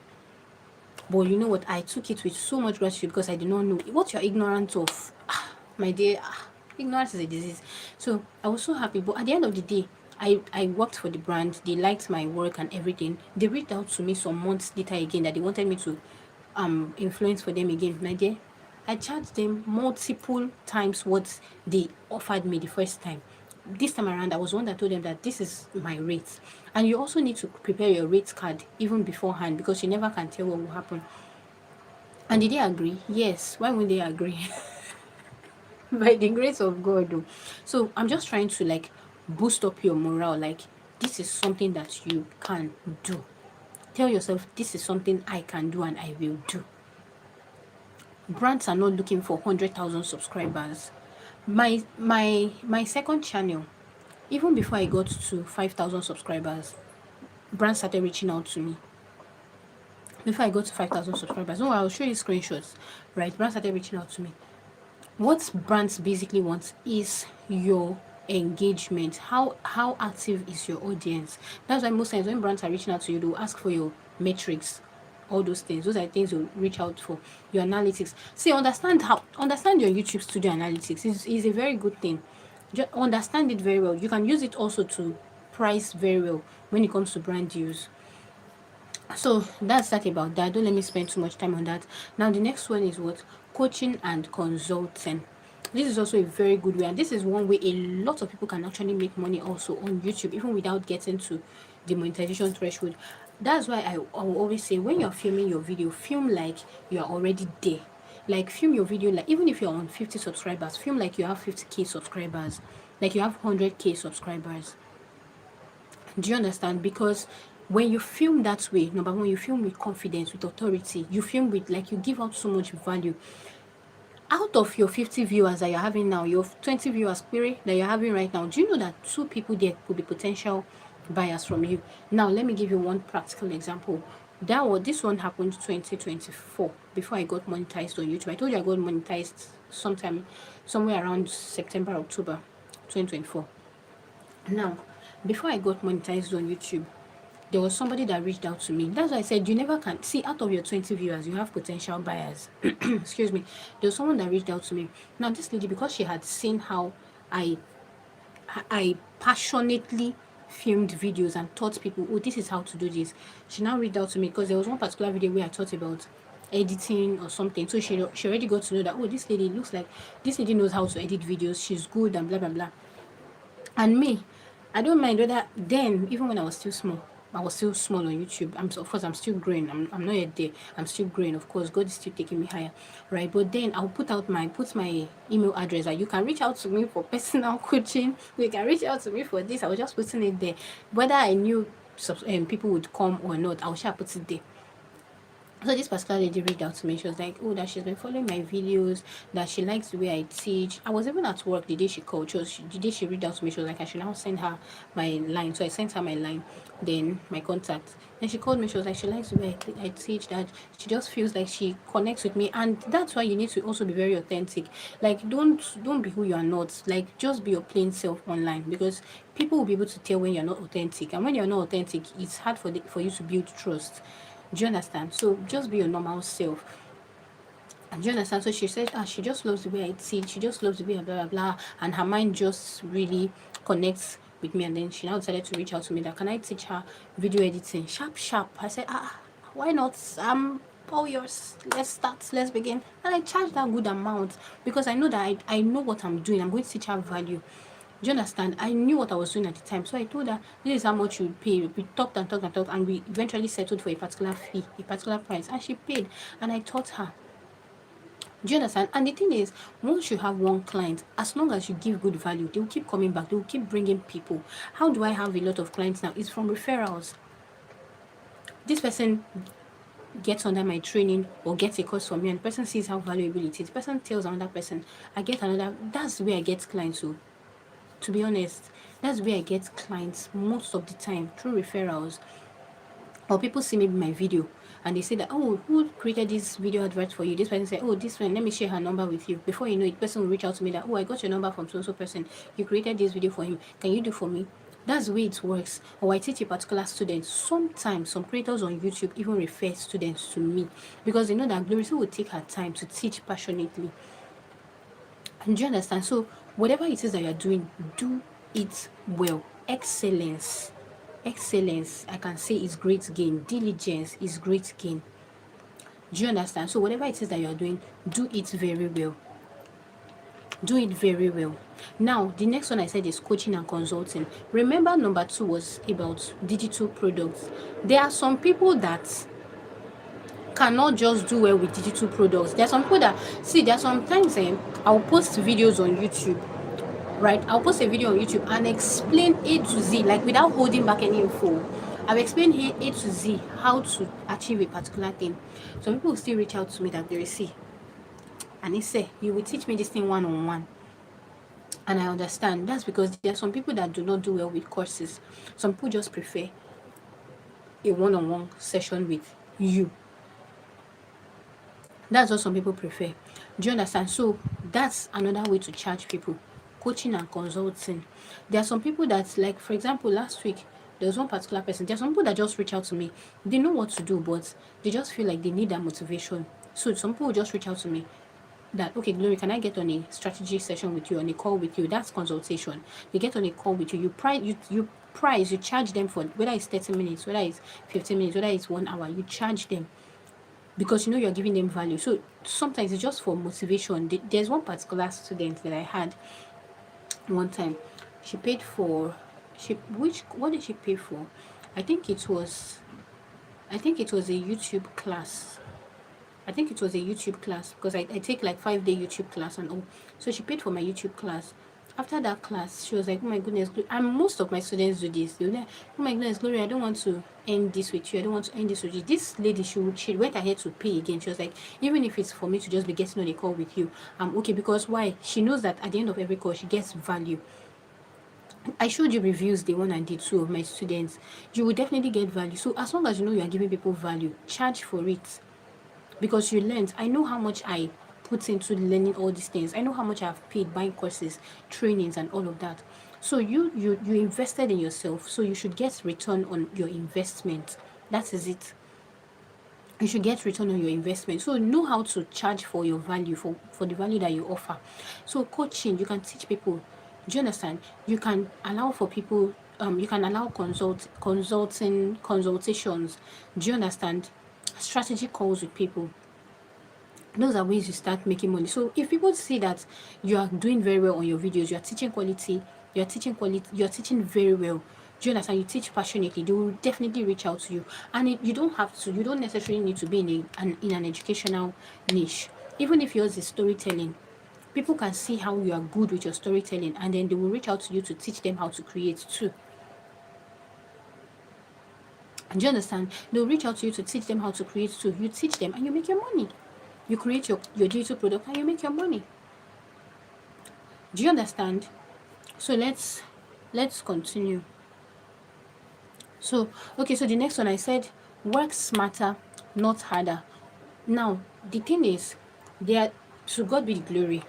But you know what? I took it with so much gratitude, because I did not know what you're ignorant of. My dear, ignorance is a disease. So I was so happy. But at the end of the day, I worked for the brand. They liked my work and everything. They reached out to me some months later again, that they wanted me to influence for them again. My dear, I charged them multiple times what they offered me the first time. This time around, I was one that told them that this is my rate. And you also need to prepare your rate card even beforehand, because you never can tell what will happen. And did they agree? Yes. Why would they agree? By the grace of God, though. So I'm just trying to boost up your morale. Like, this is something that you can do. Tell yourself, this is something I can do and I will do. Brands are not looking for 100,000 subscribers. My second channel, even before I got to 5,000 subscribers, brands started reaching out to me. Before I got to 5,000 subscribers, no, I'll show you screenshots, right? Brands started reaching out to me. What brands basically want is your engagement. How active is your audience? That's why most times when brands are reaching out to you, they'll ask for your metrics, all those things. Those are things you'll reach out for. Your analytics. See, understand your YouTube studio analytics is a very good thing. Just understand it very well. You can use it also to price very well when it comes to brand deals. So that's that about that. Don't let me spend too much time on that. Now the next one is what? Coaching and consulting. This is also a very good way, and this is one way a lot of people can actually make money also on YouTube, even without getting to the monetization threshold. That's why I will always say, when you're filming your video, film like you are already there. Like, film your video like, even if you're on 50 subscribers, film like you have 50k subscribers, like you have 100k subscribers. Do you understand? Because when you film that way, number one, you film with confidence, with authority. You film with, like, you give out so much value. Out of your 50 viewers that you're having now, your 20 viewers query that you're having right now, do you know that 2 people there could be potential buyers from you? Now, let me give you one practical example. This one happened 2024, before I got monetized on YouTube. I told you I got monetized somewhere around September, October 2024. Now, before I got monetized on YouTube, there was somebody that reached out to me. That's why I said, you never can see, out of your 20 viewers, you have potential buyers. Excuse me. There was someone that reached out to me. Now, this lady, because she had seen how I passionately filmed videos and taught people, oh, this is how to do this. She now reached out to me because there was one particular video where I taught about editing or something. So she already got to know that, oh, this lady looks like, this lady knows how to edit videos. She's good and blah, blah, blah. And me, I don't mind whether then, even when I was still small, I was still small on YouTube. Of course, I'm still growing. I'm not yet there. I'm still growing. Of course, God is still taking me higher, right? But then I'll put my email address. Like, you can reach out to me for personal coaching. You can reach out to me for this. I was just putting it there. Whether I knew people would come or not, I will share put it there. So this particular lady reached out to me. She was like, oh, that she's been following my videos, that she likes the way I teach. I was even at work the day she called. The day she reached out to me, she was like, I should now send her my line. So I sent her my line, then my contact. Then she called me. She was like, she likes the way I teach, that she just feels like she connects with me. And that's why you need to also be very authentic. Like, don't be who you are not. Like, just be your plain self online, because people will be able to tell when you're not authentic. And when you're not authentic, it's hard for you to build trust. Do you understand? So just be your normal self. And do you understand? So she said, she just loves the way I teach. She just loves the way I blah, blah, blah. And her mind just really connects with me. And then she now decided to reach out to me that, can I teach her video editing? Sharp, sharp. I said, why not? All yours. Let's start. Let's begin. And I charged that good amount because I know that I know what I'm doing. I'm going to teach her value. Do you understand? I knew what I was doing at the time. So I told her, this is how much you would pay. We talked and talked and talked, and we eventually settled for a particular fee, a particular price. And she paid. And I taught her. Do you understand? And the thing is, once you have one client, as long as you give good value, they will keep coming back. They will keep bringing people. How do I have a lot of clients now? It's from referrals. This person gets under my training or gets a course from me, and the person sees how valuable it is. The person tells another person, I get another. That's the way I get clients. So, to be honest, that's where I get clients most of the time, through referrals. Or people see maybe my video and they say that, oh, who created this video advert for you? This person say, oh, this one, let me share her number with you. Before you know it, person will reach out to me that, oh, I got your number from so person. You created this video for him. Can you do for me? That's the way it works. Or I teach a particular student. Sometimes some creators on YouTube even refer students to me because they know that Glorissa will take her time to teach passionately. And do you understand? So whatever it is that you're doing, do it well. Excellence, I can say, is great gain. Diligence is great gain. Do you understand? So whatever it is that you're doing, do it very well. Do it very well. Now, the next one I said is coaching and consulting. Remember, number 2 was about digital products. There are some people that cannot just do well with digital products. There are some people that, see, there are sometimes I'll post videos on YouTube, right? I'll post a video on YouTube and explain A to Z, like without holding back any info. I've explained A to Z how to achieve a particular thing. Some people will still reach out to me that they see, and they say, you will teach me this thing one-on-one. And I understand. That's because there are some people that do not do well with courses. Some people just prefer a one-on-one session with you. That's what some people prefer. Do you understand? So that's another way to charge people, coaching and consulting. There are some people that, like, for example, last week, there was one particular person. There are some people that just reach out to me. They know what to do, but they just feel like they need that motivation. So some people just reach out to me that, okay, Glory, can I get on a strategy session with you, on a call with you? That's consultation. They get on a call with you. You charge them for whether it's 30 minutes, whether it's 15 minutes, whether it's 1 hour. You charge them because you know you're giving them value. So sometimes it's just for motivation. There's one particular student that I had one time. She paid for what did she pay for? I think it was I think it was a YouTube class. I think it was a YouTube class because I take like 5-day YouTube class and all. So she paid for my YouTube class. After that class, she was like, "Oh my goodness," and most of my students do this. They're like, "Oh my goodness, Gloria, I don't want to end this with you. I don't want to end this with you." This lady, she went ahead to pay again. She was like, "Even if it's for me to just be getting on a call with you, I'm okay." Because why? She knows that at the end of every call, she gets value. I showed you reviews the one and the two of my students. You will definitely get value. So as long as you know you are giving people value, charge for it. Because you learned. I know how much I put into learning all these things. I know how much I've paid buying courses, trainings, and all of that. So you invested in yourself. So you should get return on your investment. That is it. You should get return on your investment. So know how to charge for your value, for the value that you offer. So coaching, you can teach people. Do you understand? You can allow for people. You can allow consultations. Do you understand? Strategy calls with people. Those are ways you start making money. So if people see that you are doing very well on your videos, you are teaching quality, you are teaching very well, do you understand? You teach passionately, they will definitely reach out to you. And you don't necessarily need to be in an educational niche. Even if yours is storytelling, people can see how you are good with your storytelling, and then they will reach out to you to teach them how to create too. Do you understand? They'll reach out to you to teach them how to create too. You teach them and you make your money. You create your digital product and you make your money. Do you understand? So let's continue. So okay, so the next one I said, work smarter, not harder. Now the thing is, to God be the glory.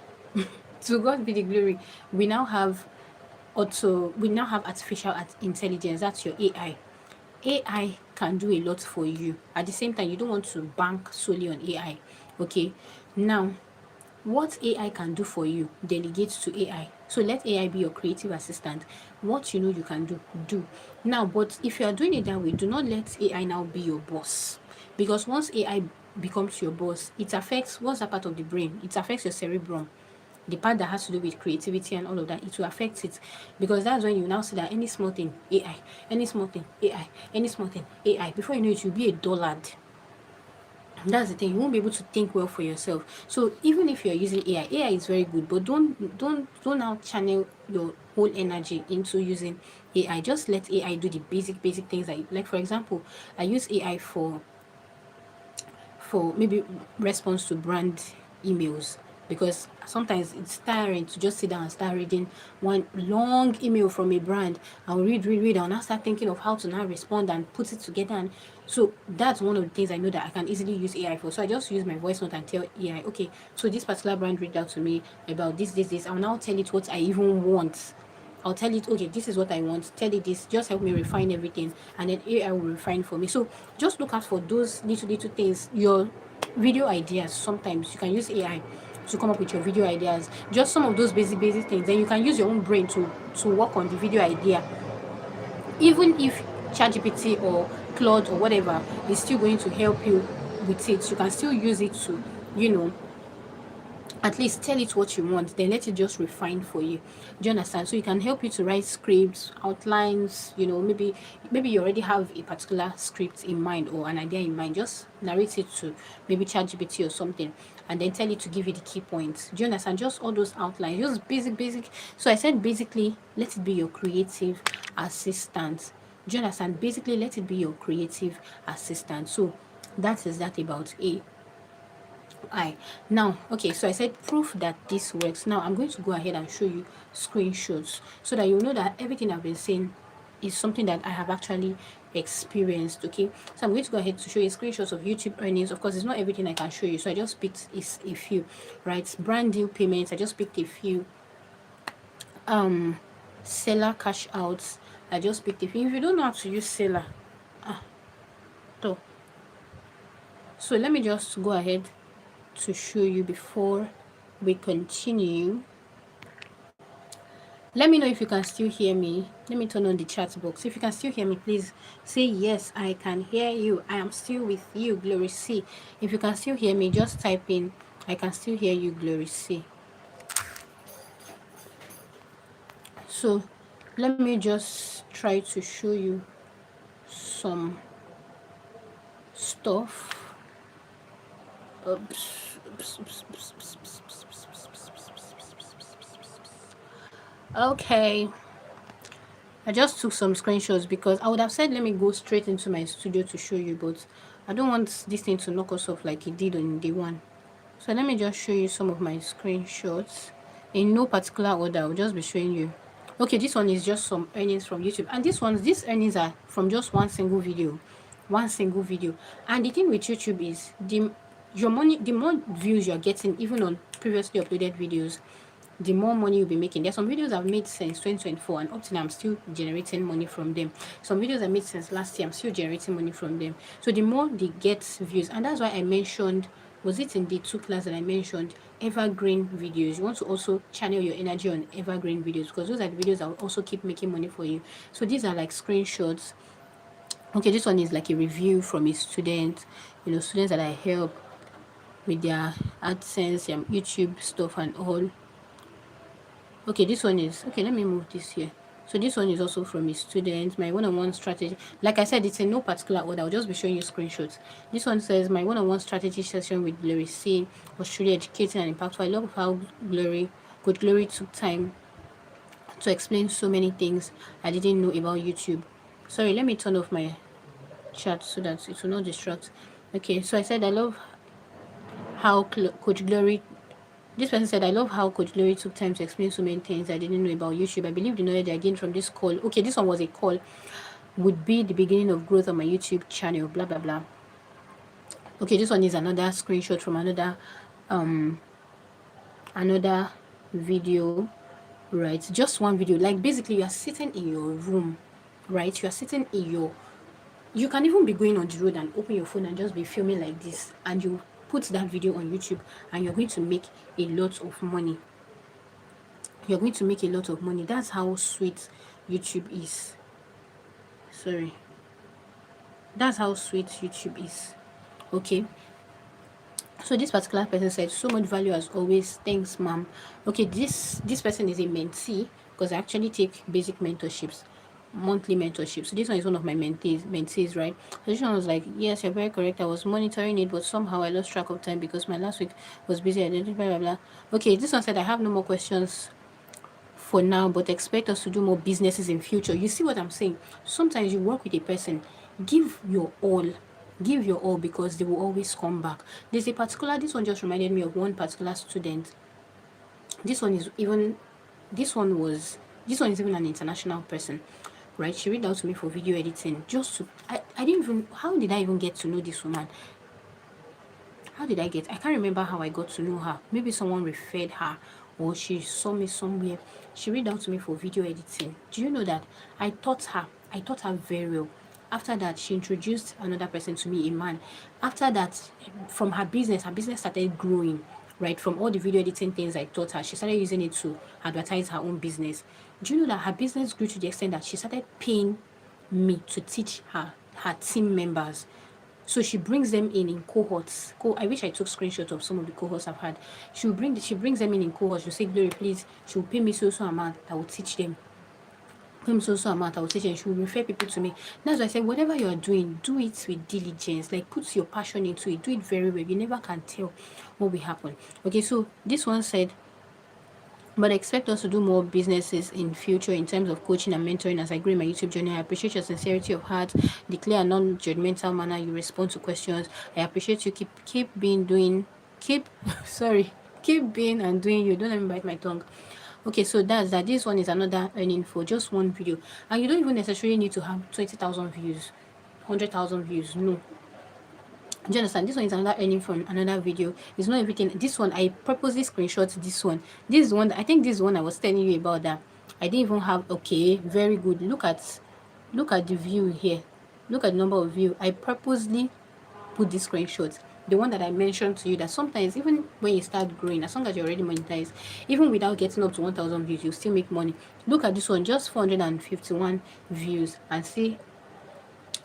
To God be the glory. We now have artificial intelligence. That's your AI. AI can do a lot for you. At the same time, you don't want to bank solely on AI. Okay. Now, what AI can do for you, delegate to AI. So let AI be your creative assistant. What you know you can do. Now, but if you are doing it that way, do not let AI now be your boss. Because once AI becomes your boss, it affects, what's that part of the brain? It affects your cerebrum, the part that has to do with creativity and all of that. It will affect it, because that's when you now see that any small thing AI, any small thing AI, any small thing AI, before you know it, you'll be a dullard. That's the thing, you won't be able to think well for yourself. So even if you're using AI is very good, but don't now channel your whole energy into using AI. Just let AI do the basic things that like for example, I use AI for maybe response to brand emails, because sometimes it's tiring to just sit down and start reading one long email from a brand. I'll read and I'll start thinking of how to now respond and put it together. And so that's one of the things I know that I can easily use AI for. So I just use my voice note and tell AI, okay, so this particular brand reached out to me about this. I'll now tell it what I even want. I'll tell it, okay, this is what I want. Tell it this. Just help me refine everything, and then AI will refine for me. So just look out for those little things. Your video ideas. Sometimes you can use AI to come up with your video ideas. Just some of those basic things. Then you can use your own brain to work on the video idea. Even if ChatGPT or Claude or whatever is still going to help you with it, you can still use it to, you know, at least tell it what you want, then let it just refine for you. Do you understand? So it can help you to write scripts, outlines, you know, maybe you already have a particular script in mind or an idea in mind. Just narrate it to maybe ChatGPT or something, and then tell it to give you the key points. Do you understand? Just all those outlines, just basic. So I said basically let it be your creative assistant. Do you understand? Basically let it be your creative assistant. So that is that about now. Okay, so I said proof that this works. Now I'm going to go ahead and show you screenshots so that you know that everything I've been saying is something that I have actually experienced. Okay, so I'm going to go ahead to show you screenshots of YouTube earnings. Of course, it's not everything I can show you, so I just picked is a few. Right, brand deal payments, I just picked a few. Seller cash outs, I just picked a few. If you don't know how to use seller, so let me just go ahead to show you before we continue. Let me know if you can still hear me. Let me turn on the chat box. If you can still hear me, please say yes, I can hear you. I am still with you, Glory C. If you can still hear me, just type in I can still hear you, Glory C. So let me just try to show you some stuff. Okay, I just took some screenshots because I would have said let me go straight into my studio to show you, but I don't want this thing to knock us off like it did on day one. So let me just show you some of my screenshots in no particular order. I'll just be showing you. Okay, this one is just some earnings from YouTube, and these earnings are from just one single video. And the thing with YouTube is the more views you're getting, even on previously uploaded videos, the more money you'll be making. There's some videos I've made since 2024, and up to now I'm still generating money from them. Some videos I made since last year, I'm still generating money from them. So the more they get views, and that's why I mentioned, was it in the 2 class that I mentioned, evergreen videos. You want to also channel your energy on evergreen videos, because those are the videos that will also keep making money for you. So these are like screenshots. Okay, this one is like a review from a student, students that I help with their AdSense, YouTube stuff and all. Okay, this one is okay. Let me move this here. So this one is also from a student. My one-on-one strategy. Like I said, it's in no particular order. I'll just be showing you screenshots. This one says my one-on-one strategy session with Glory C was truly educating and impactful. I love how Coach Glory took time to explain so many things I didn't know about YouTube. Sorry, let me turn off my chat so that it will not distract. Okay, so I said I love how Coach Glory. This person said, I love how Coach Glory took time to explain so many things I didn't know about YouTube. I believe the knowledge I gained from this call, okay, this one was a call, would be the beginning of growth on my YouTube channel, blah, blah, blah. Okay, this one is another screenshot from another video, right? Just one video. Like, basically, you are sitting in your room, right? You are sitting in your... You can even be going on the road and open your phone and just be filming like this, and you put that video on YouTube, and you're going to make a lot of money. You're going to make a lot of money. That's how sweet YouTube is. Sorry. That's how sweet YouTube is. Okay. So this particular person said, so much value as always. Thanks, ma'am. Okay, this person is a mentee, because I actually take basic mentorships, monthly mentorship. So this one is one of my mentees, right? So this one was like, yes, you're very correct. I was monitoring it, but somehow I lost track of time because my last week was busy. Blah, blah, blah. Okay, this one said, I have no more questions for now, but expect us to do more businesses in future. You see what I'm saying? Sometimes you work with a person, give your all, because they will always come back. This one just reminded me of one particular student. This one is even an international person, right? She reached out to me for video editing. I didn't even, how did I even get to know this woman? I can't remember how I got to know her. Maybe someone referred her, or she saw me somewhere. She reached out to me for video editing. Do you know that I taught her very well. After that, she introduced another person to me, a man. After that, from her business started growing, right? From all the video editing things I taught her, she started using it to advertise her own business. Do you know that her business grew to the extent that she started paying me to teach her team members? So she brings them in cohorts. I wish I took screenshots of some of the cohorts I've had. She brings them in cohorts. She'll say, Glory, please. She'll pay me so amount. I will teach them. Pay me so amount. I will teach them. She will refer people to me. That's why I said, whatever you are doing, do it with diligence. Like, put your passion into it. Do it very well. You never can tell what will happen. Okay, so this one said, but I expect us to do more businesses in future in terms of coaching and mentoring as I grow in my YouTube journey. I appreciate your sincerity of heart, the clear and non-judgmental manner you respond to questions. I appreciate you keep being and doing you. Don't let me bite my tongue. Okay, so that's that. This one is another earning for just one video, and you don't even necessarily need to have 20,000 views. 100,000 views. No. Do you understand? This one is another earning from another video. It's not everything. This one I purposely screenshot this one. This is one I think this is one I was telling you about that I didn't even have. Okay, very good. Look at the view here. Look at the number of view. I purposely put this screenshot. The one that I mentioned to you that sometimes even when you start growing, as long as you're already monetized, even without getting up to 1,000 views, you still make money. Look at this one, just 451 views, and see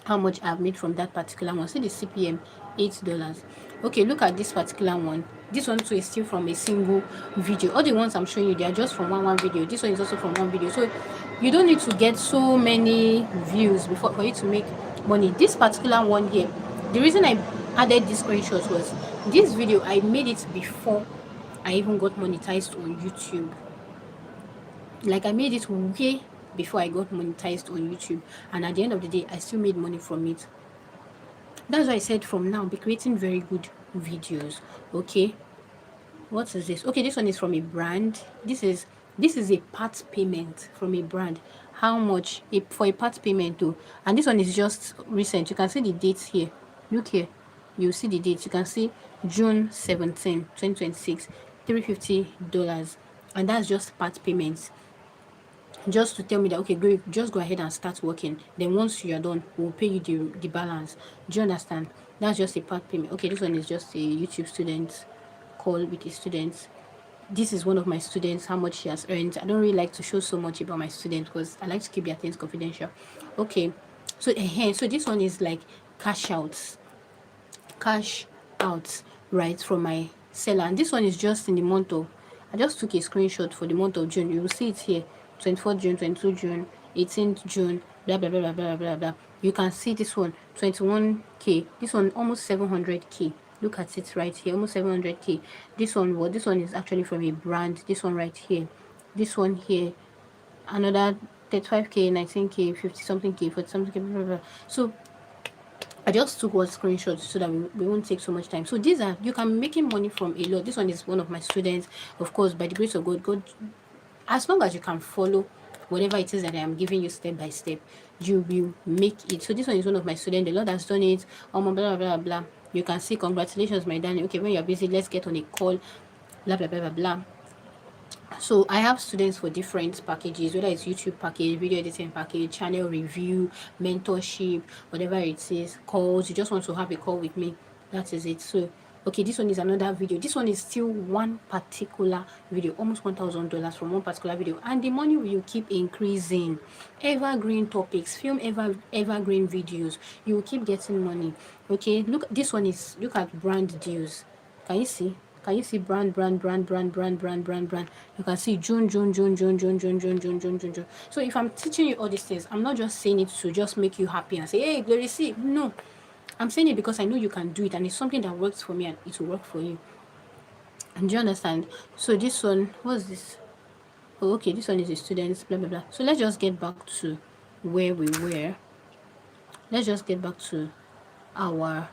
how much I've made from that particular one. See the CPM, $8. Okay, look at this particular one. This one too is still from a single video. All the ones I'm showing you, they are just from one video. This one is also from one video. So you don't need to get so many views before for you to make money. This particular one here, the reason I added this screenshot was this video I made it before I even got monetized on YouTube. Like I made it way before I got monetized on YouTube, and at the end of the day I still made money from it. That's why I said from now be creating very good videos. Okay, what is this? Okay, this one is from a brand. This is a part payment from a brand. How much for a part payment though? And this one is just recent. You can see the dates here. Look here, you see the dates. You can see June 17 2026, $350, and that's just part payments, just to tell me that okay, go, just go ahead and start working, then once you are done we'll pay you the balance. Do you understand? That's just a part payment. Okay, this one is just a YouTube student call with a student. This is one of my students, how much she has earned. I don't really like to show so much about my student because I like to keep their things confidential. Okay, so so this one is like cash outs, right, from my seller. And this one is just in the month of, I just took a screenshot for the month of June. You will see it here, 24th June, 22 June, 18th June, blah blah blah blah blah blah blah. You can see this one, 21k. This one almost 700k. Look at it right here, almost 700k. This one, well, this one is actually from a brand. This one right here, this one here, another 35k, 19k, 50 something k, 40 something k, blah, blah, blah. So I just took one screenshot so that we won't take so much time. So these are, you can be making money from a lot. This one is one of my students. Of course, by the grace of God, as long as you can follow whatever it is that I am giving you step by step, you will make it. So this one is one of my students. The Lord has done it. Blah, blah, blah, blah. You can see, congratulations, my darling. Okay, when you're busy, let's get on a call. Blah, blah, blah, blah, blah. So I have students for different packages, whether it's YouTube package, video editing package, channel review, mentorship, whatever it is, calls. You just want to have a call with me, that is it. So okay, this one is another video. This one is still one particular video, almost $1,000 from one particular video, and the money will keep increasing. Evergreen topics, film evergreen videos, you will keep getting money. Okay, look, this one is, look at brand deals. Can you see? Can you see brand? You can see June. So if I'm teaching you all these things, I'm not just saying it to just make you happy and say, hey, Glory, see. No, I'm saying it because I know you can do it, and it's something that works for me and it will work for you. And do you understand? So this one, what's this? Oh, okay, this one is a student's, blah, blah, blah. So let's just get back to where we were. Let's just get back to our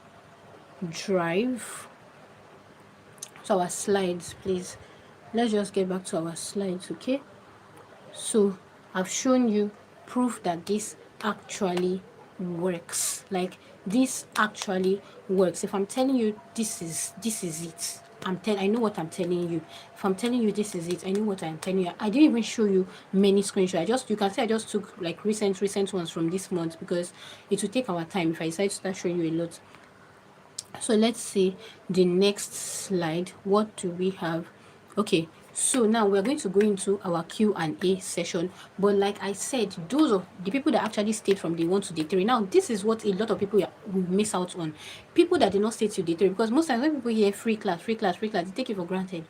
drive. So our slides, please. Let's just get back to our slides, okay? So I've shown you proof that this actually works. Like, this actually works. If I'm telling you this is it, I know what I'm telling you. If I'm telling you this is it, I know what I'm telling you. I didn't even show you many screenshots. You can see I just took like recent ones from this month because it will take our time if I decide to start showing you a lot. So let's see the next slide. What do we have? Okay, so now we're going to go into our Q&A session. But like I said, those are the people that actually stayed from day 1 to day 3. Now this is what a lot of people will miss out on. People that did not stay to day 3, because most times when people hear free class, they take it for granted.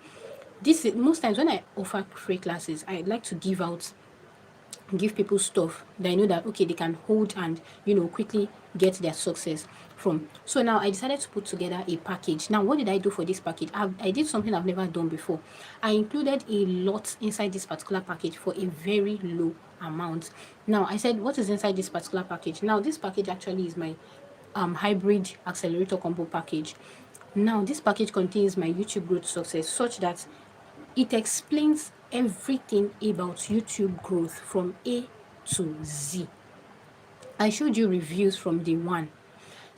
This is most times when I offer free classes, I like to give people stuff that I know that okay, they can hold and quickly get their success from. So now I decided to put together a package. Now what did I do for this package? I did something I've never done before. I included a lot inside this particular package for a very low amount. Now I said, what is inside this particular package? Now this package actually is my hybrid accelerator combo package. Now this package contains my YouTube growth success, such that it explains everything about YouTube growth from A to Z. I showed you reviews from day one.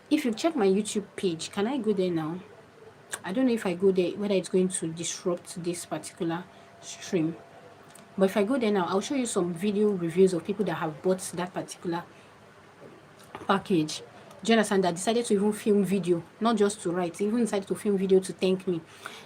If you check my YouTube page, can I go there now? I don't know if I go there whether it's going to disrupt this particular stream. But if I go there now, I'll show you some video reviews of people that have bought that particular package. Do you understand? That decided to even film video, not just to write, even decided to film video to thank me.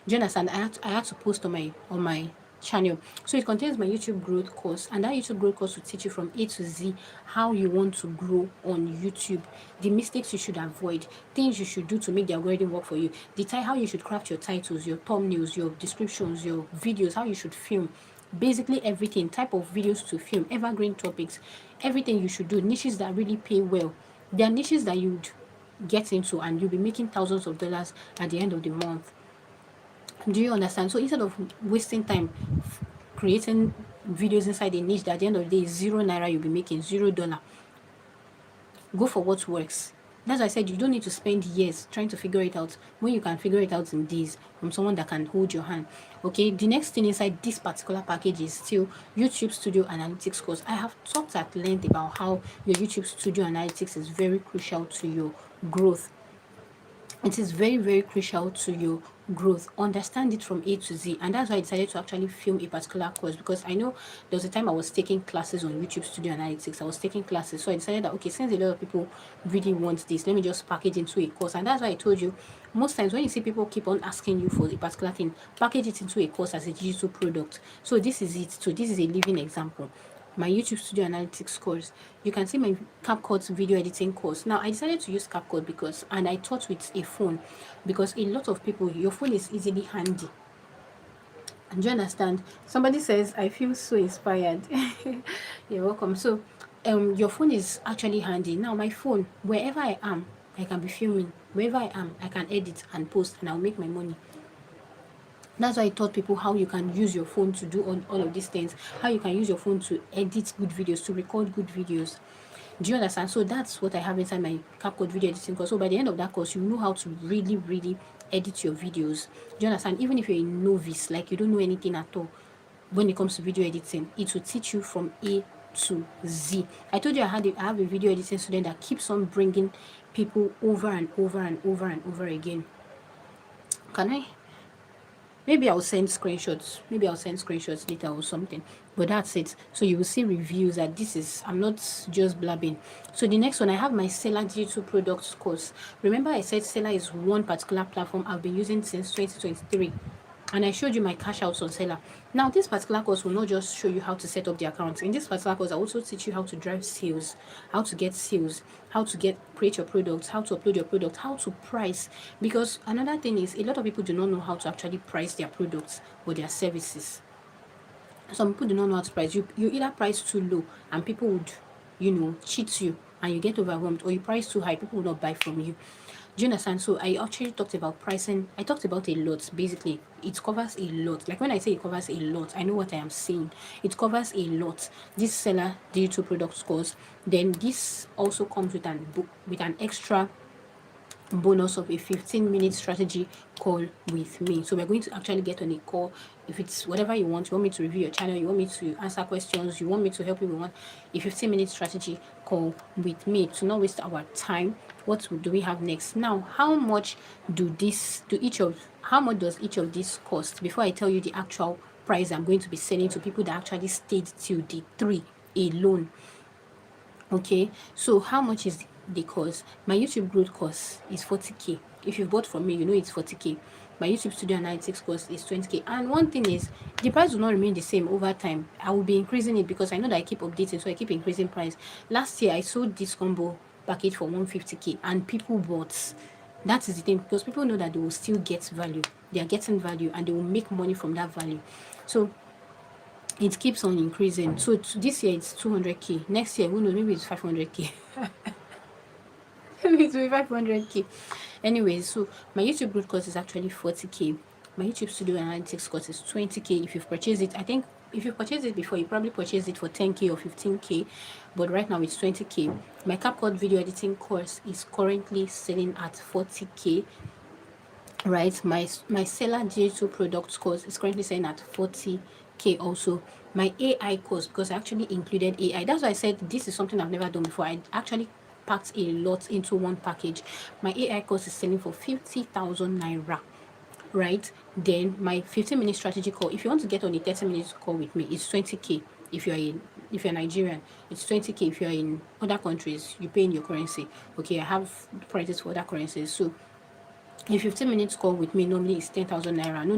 Do you understand? I had to post on my channel. So it contains my YouTube growth course, and that YouTube growth course will teach you from A to Z how you want to grow on YouTube, the mistakes you should avoid, things you should do to make the algorithm work for you, how you should craft your titles, your thumbnails, your descriptions, your videos, how you should film, basically everything, type of videos to film, evergreen topics, everything you should do, niches that really pay well. There are niches that you'd get into and you'll be making thousands of dollars at the end of the month. Do you understand? So instead of wasting time creating videos inside a niche that at the end of the day is €0 you'll be making, $0, go for what works. That's why I said you don't need to spend years trying to figure it out when you can figure it out in days from someone that can hold your hand. Okay, the next thing inside this particular package is still YouTube Studio Analytics course. I have talked at length about how your YouTube Studio Analytics is very crucial to your growth. It is very, very crucial to your growth. Understand it from A to Z. And that's why I decided to actually film a particular course, because I know there was a time I was taking classes on YouTube Studio Analytics. I was taking classes. So I decided that, okay, since a lot of people really want this, let me just package into a course. And that's why I told you, most times when you see people keep on asking you for a particular thing, package it into a course as a digital product. So this is it. So this is a living example. My YouTube Studio Analytics course. You can see my CapCut video editing course. Now, I decided to use CapCut because, and I taught with a phone, because a lot of people, your phone is easily handy. And do you understand? Somebody says, I feel so inspired. You're welcome. So, your phone is actually handy. Now, my phone, wherever I am, I can be filming. Wherever I am, I can edit and post, and I'll make my money. That's why I taught people how you can use your phone to do all of these things, how you can use your phone to edit good videos, to record good videos. Do you understand? So that's what I have inside my CapCut video editing course. So by the end of that course, you know how to really, really edit your videos. Do you understand? Even if you're a novice, like you don't know anything at all when it comes to video editing, it will teach you from A to Z. I told you I have a video editing student that keeps on bringing people over and over and over and over again. Can I? Maybe I'll send screenshots later or something. But that's it. So you will see reviews that this is, I'm not just blabbing. So the next one, I have my Seller Digital Products course. Remember I said Seller is one particular platform I've been using since 2023. And I showed you my cash outs on Seller. Now, this particular course will not just show you how to set up the account. In this particular course, I also teach you how to drive sales, how to get sales, how to create your products, how to upload your product, how to price. Because another thing is, a lot of people do not know how to actually price their products or their services. Some people do not know how to price. You either price too low and people would, cheat you and you get overwhelmed, or you price too high, people will not buy from you. Do you understand? So I actually talked about pricing. I talked about a lot. Basically, it covers a lot. Like when I say it covers a lot, I know what I am saying. It covers a lot. This Seller Digital Products course. Then this also comes with an extra bonus of a 15-minute strategy call with me. So we're going to actually get on a call. If it's whatever you want me to review your channel, you want me to answer questions, you want me to help you, we want a 15-minute strategy call with me to not waste our time. What do we have next? Now, how much does each of these cost? Before I tell you the actual price I'm going to be selling to people that actually stayed till day 3 alone. Okay, so how much is the course? My YouTube growth course is 40k. If you bought from me, you know it's 40k. My YouTube Studio Analytics course is 20k. And one thing is, the price will not remain the same over time. I will be increasing it because I know that I keep updating, so I keep increasing price. Last year, I sold this combo package for 150k, and people bought. That is the thing, because people know that they will still get value. They are getting value, and they will make money from that value. So it keeps on increasing. So this year it's 200k. Next year, who knows, maybe it's 500k. Maybe it's 500k. Anyway, so my YouTube growth course is actually 40k. My YouTube Studio Analytics course is 20k. If you've purchased it, I think if you've purchased it before, you probably purchased it for 10k or 15k, but right now it's 20k. My CapCut video editing course is currently selling at 40k. Right, my Seller Digital Products course is currently selling at 40k also. my AI course, because I actually included AI. That's why I said this is something I've never done before. I actually packed a lot into one package. My AI course is selling for 50,000 naira, right? Then my 15-minute strategy call, if you want to get on a 30-minute call with me, it's 20k. If you're Nigerian, it's 20k. If you're in other countries, you pay in your currency. Okay, I have prices for other currencies. So a 15 minutes call with me normally is 10,000 naira, no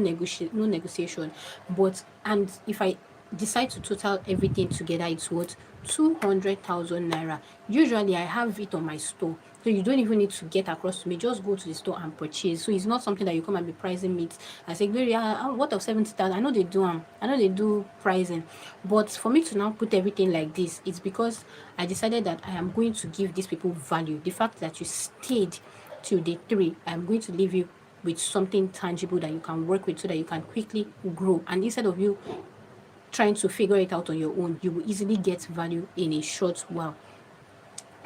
negotiation. But and if I decide to total everything together, it's what, 200,000 naira. Usually I have it on my store, so you don't even need to get across to me. Just go to the store and purchase. So it's not something that you come and be pricing meat. I say, Gloria, what of 70,000? I know they do I know they do pricing, but for me to now put everything like this, it's because I decided that I am going to give these people value. The fact that you stayed till day 3, I'm going to leave you with something tangible that you can work with so that you can quickly grow. And instead of you trying to figure it out on your own, you will easily get value in a short while.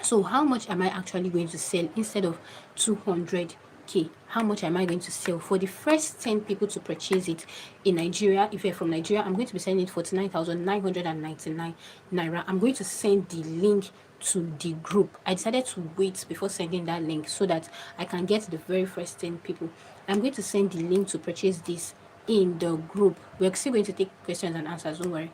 So how much am I actually going to sell instead of 200k? How much am I going to sell for the first 10 people to purchase it in Nigeria? If you're from Nigeria, I'm going to be selling it 49,999 naira. I'm going to send the link to the group. I decided to wait before sending that link so that I can get the very first 10 people. I'm going to send the link to purchase this in the group. We're still going to take questions and answers, don't worry.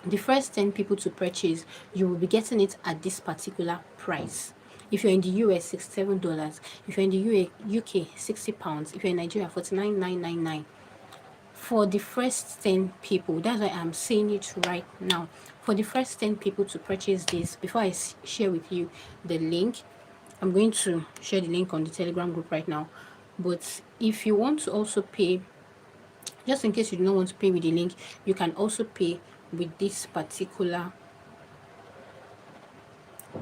The first 10 people to purchase, you will be getting it at this particular price. If you're in the US, $67. If you're in the UK, £60. If you're in Nigeria, 49,999. For the first 10 people, that's why I'm saying it right now. For the first 10 people to purchase this, before I share with you the link, I'm going to share the link on the Telegram group right now. But if you want to also pay, just in case you do not want to pay with the link, you can also pay with this particular,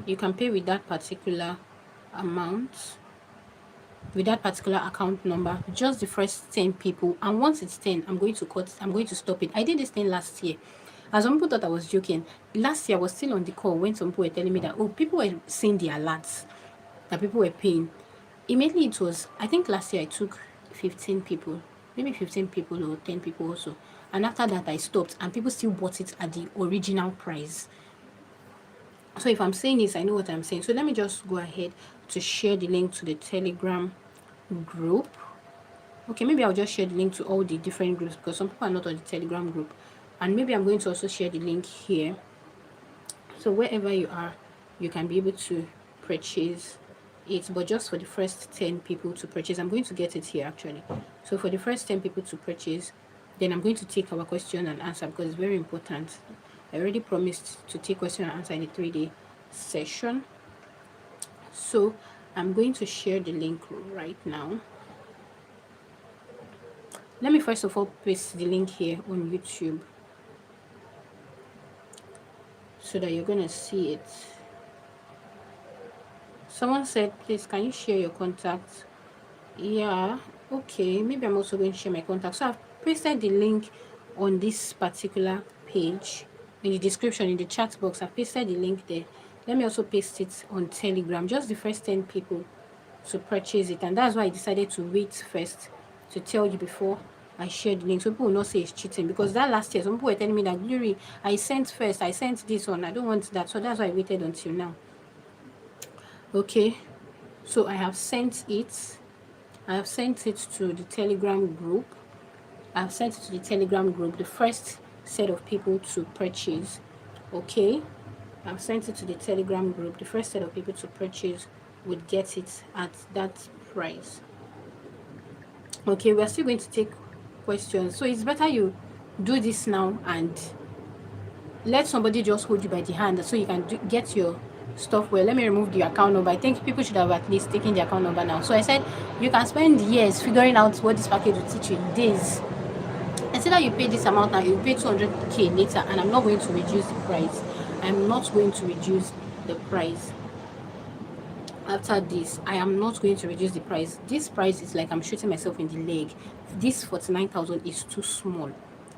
you can pay with that particular amount, with that particular account number, just the first 10 people. And once it's 10, I'm going to stop it. I did this thing last year. As some people thought I was joking. Last year I was still on the call when some people were telling me that, oh, people were seeing the alerts that people were paying. Immediately it was, I think last year I took 15 people, maybe 15 people or 10 people also. And after that I stopped, and people still bought it at the original price. So if I'm saying this, I know what I'm saying. So let me just go ahead to share the link to the Telegram group. Okay, maybe I'll just share the link to all the different groups because some people are not on the Telegram group. And maybe I'm going to also share the link here. So wherever you are, you can be able to purchase it, but just for the first 10 people to purchase. I'm going to get it here actually. So for the first 10 people to purchase, then I'm going to take our question and answer because it's very important. I already promised to take question and answer in a 3-day session. So I'm going to share the link right now. Let me first of all paste the link here on YouTube so that you're going to see it. Someone said, please, can you share your contact? Yeah, okay, maybe I'm also going to share my contact. So I've pasted the link on this particular page in the description, in the chat box. I've pasted the link there. Let me also paste it on Telegram, just the first 10 people to purchase it. And that's why I decided to wait first to tell you before I shared the link, so people will not say it's cheating. Because that last year some people were telling me that, Glory, I sent first, I sent this one, I don't want that. So that's why I waited until now. Okay, so I have sent it. I have sent it to the Telegram group. I've sent it to the Telegram group, the first set of people to purchase. Okay, I've sent it to the Telegram group. The first set of people to purchase would get it at that price. Okay, we're still going to take questions. So it's better you do this now and let somebody just hold you by the hand so you can get your stuff well. Let me remove the account number. I think people should have at least taken the account number now. So I said you can spend years figuring out what this package will teach you in days. Instead that you pay this amount now, you pay 200k later, and I'm not going to reduce the price. I'm not going to reduce the price. After this, I am not going to reduce the price. This price is like I'm shooting myself in the leg. This 49,000 is too small.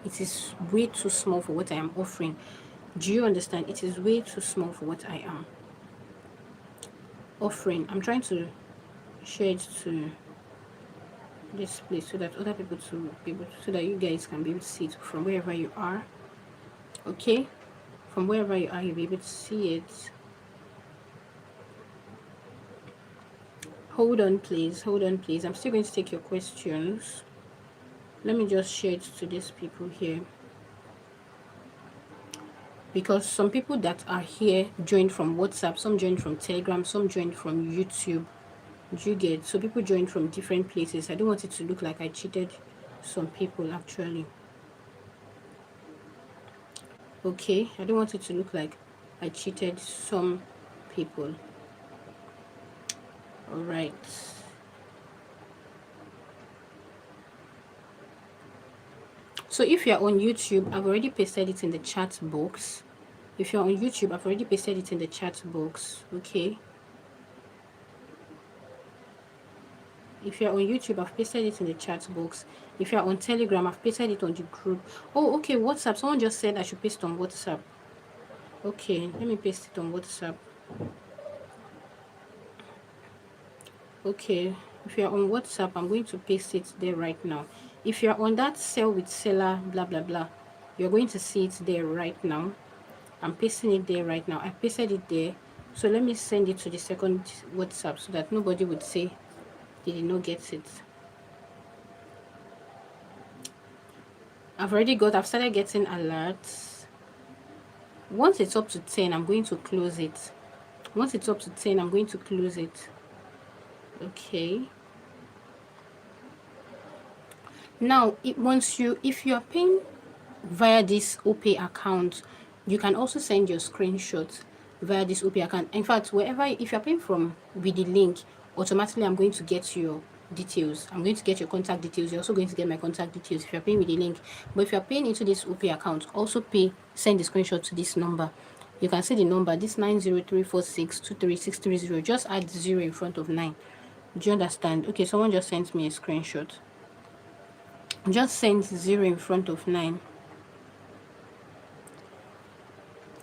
It is way too small for what I am offering. Do you understand? It is way too small for what I am offering. I'm trying to share it to this place so that other people to be able to, so that you guys can be able to see it from wherever you are. Okay, from wherever you are, you'll be able to see it. Hold on please, hold on please. I'm still going to take your questions. Let me just share it to these people here, because some people that are here joined from WhatsApp, some joined from Telegram, some joined from YouTube. Do you get? So people joined from different places. I don't want it to look like I cheated some people actually. Okay, I don't want it to look like I cheated some people. All right. So if you're on YouTube, I've already pasted it in the chat box. If you're on YouTube, I've already pasted it in the chat box. Okay. If you're on YouTube, I've pasted it in the chat box. If you're on Telegram, I've pasted it on the group. Oh, okay, WhatsApp. Someone just said I should paste on WhatsApp. Okay, let me paste it on WhatsApp. Okay, if you're on WhatsApp, I'm going to paste it there right now. If you're on that sell with seller, blah, blah, blah, you're going to see it there right now. I'm pasting it there right now. I pasted it there. So let me send it to the second WhatsApp so that nobody would say they did not get it. I've started getting alerts. Once it's up to 10, I'm going to close it. Once it's up to 10, I'm going to close it. Okay. Now, if you're paying via this OPay account, you can also send your screenshots via this OPay account. In fact, if you're paying from with the link, automatically I'm going to get your details. I'm going to get your contact details. You're also going to get my contact details if you're paying with the link. But if you're paying into this OPay account, also send the screenshot to this number. You can see the number, this 903462360. Just add 0 in front of 9. Do you understand? Okay, someone just sent me a screenshot. Just send 0 in front of 9.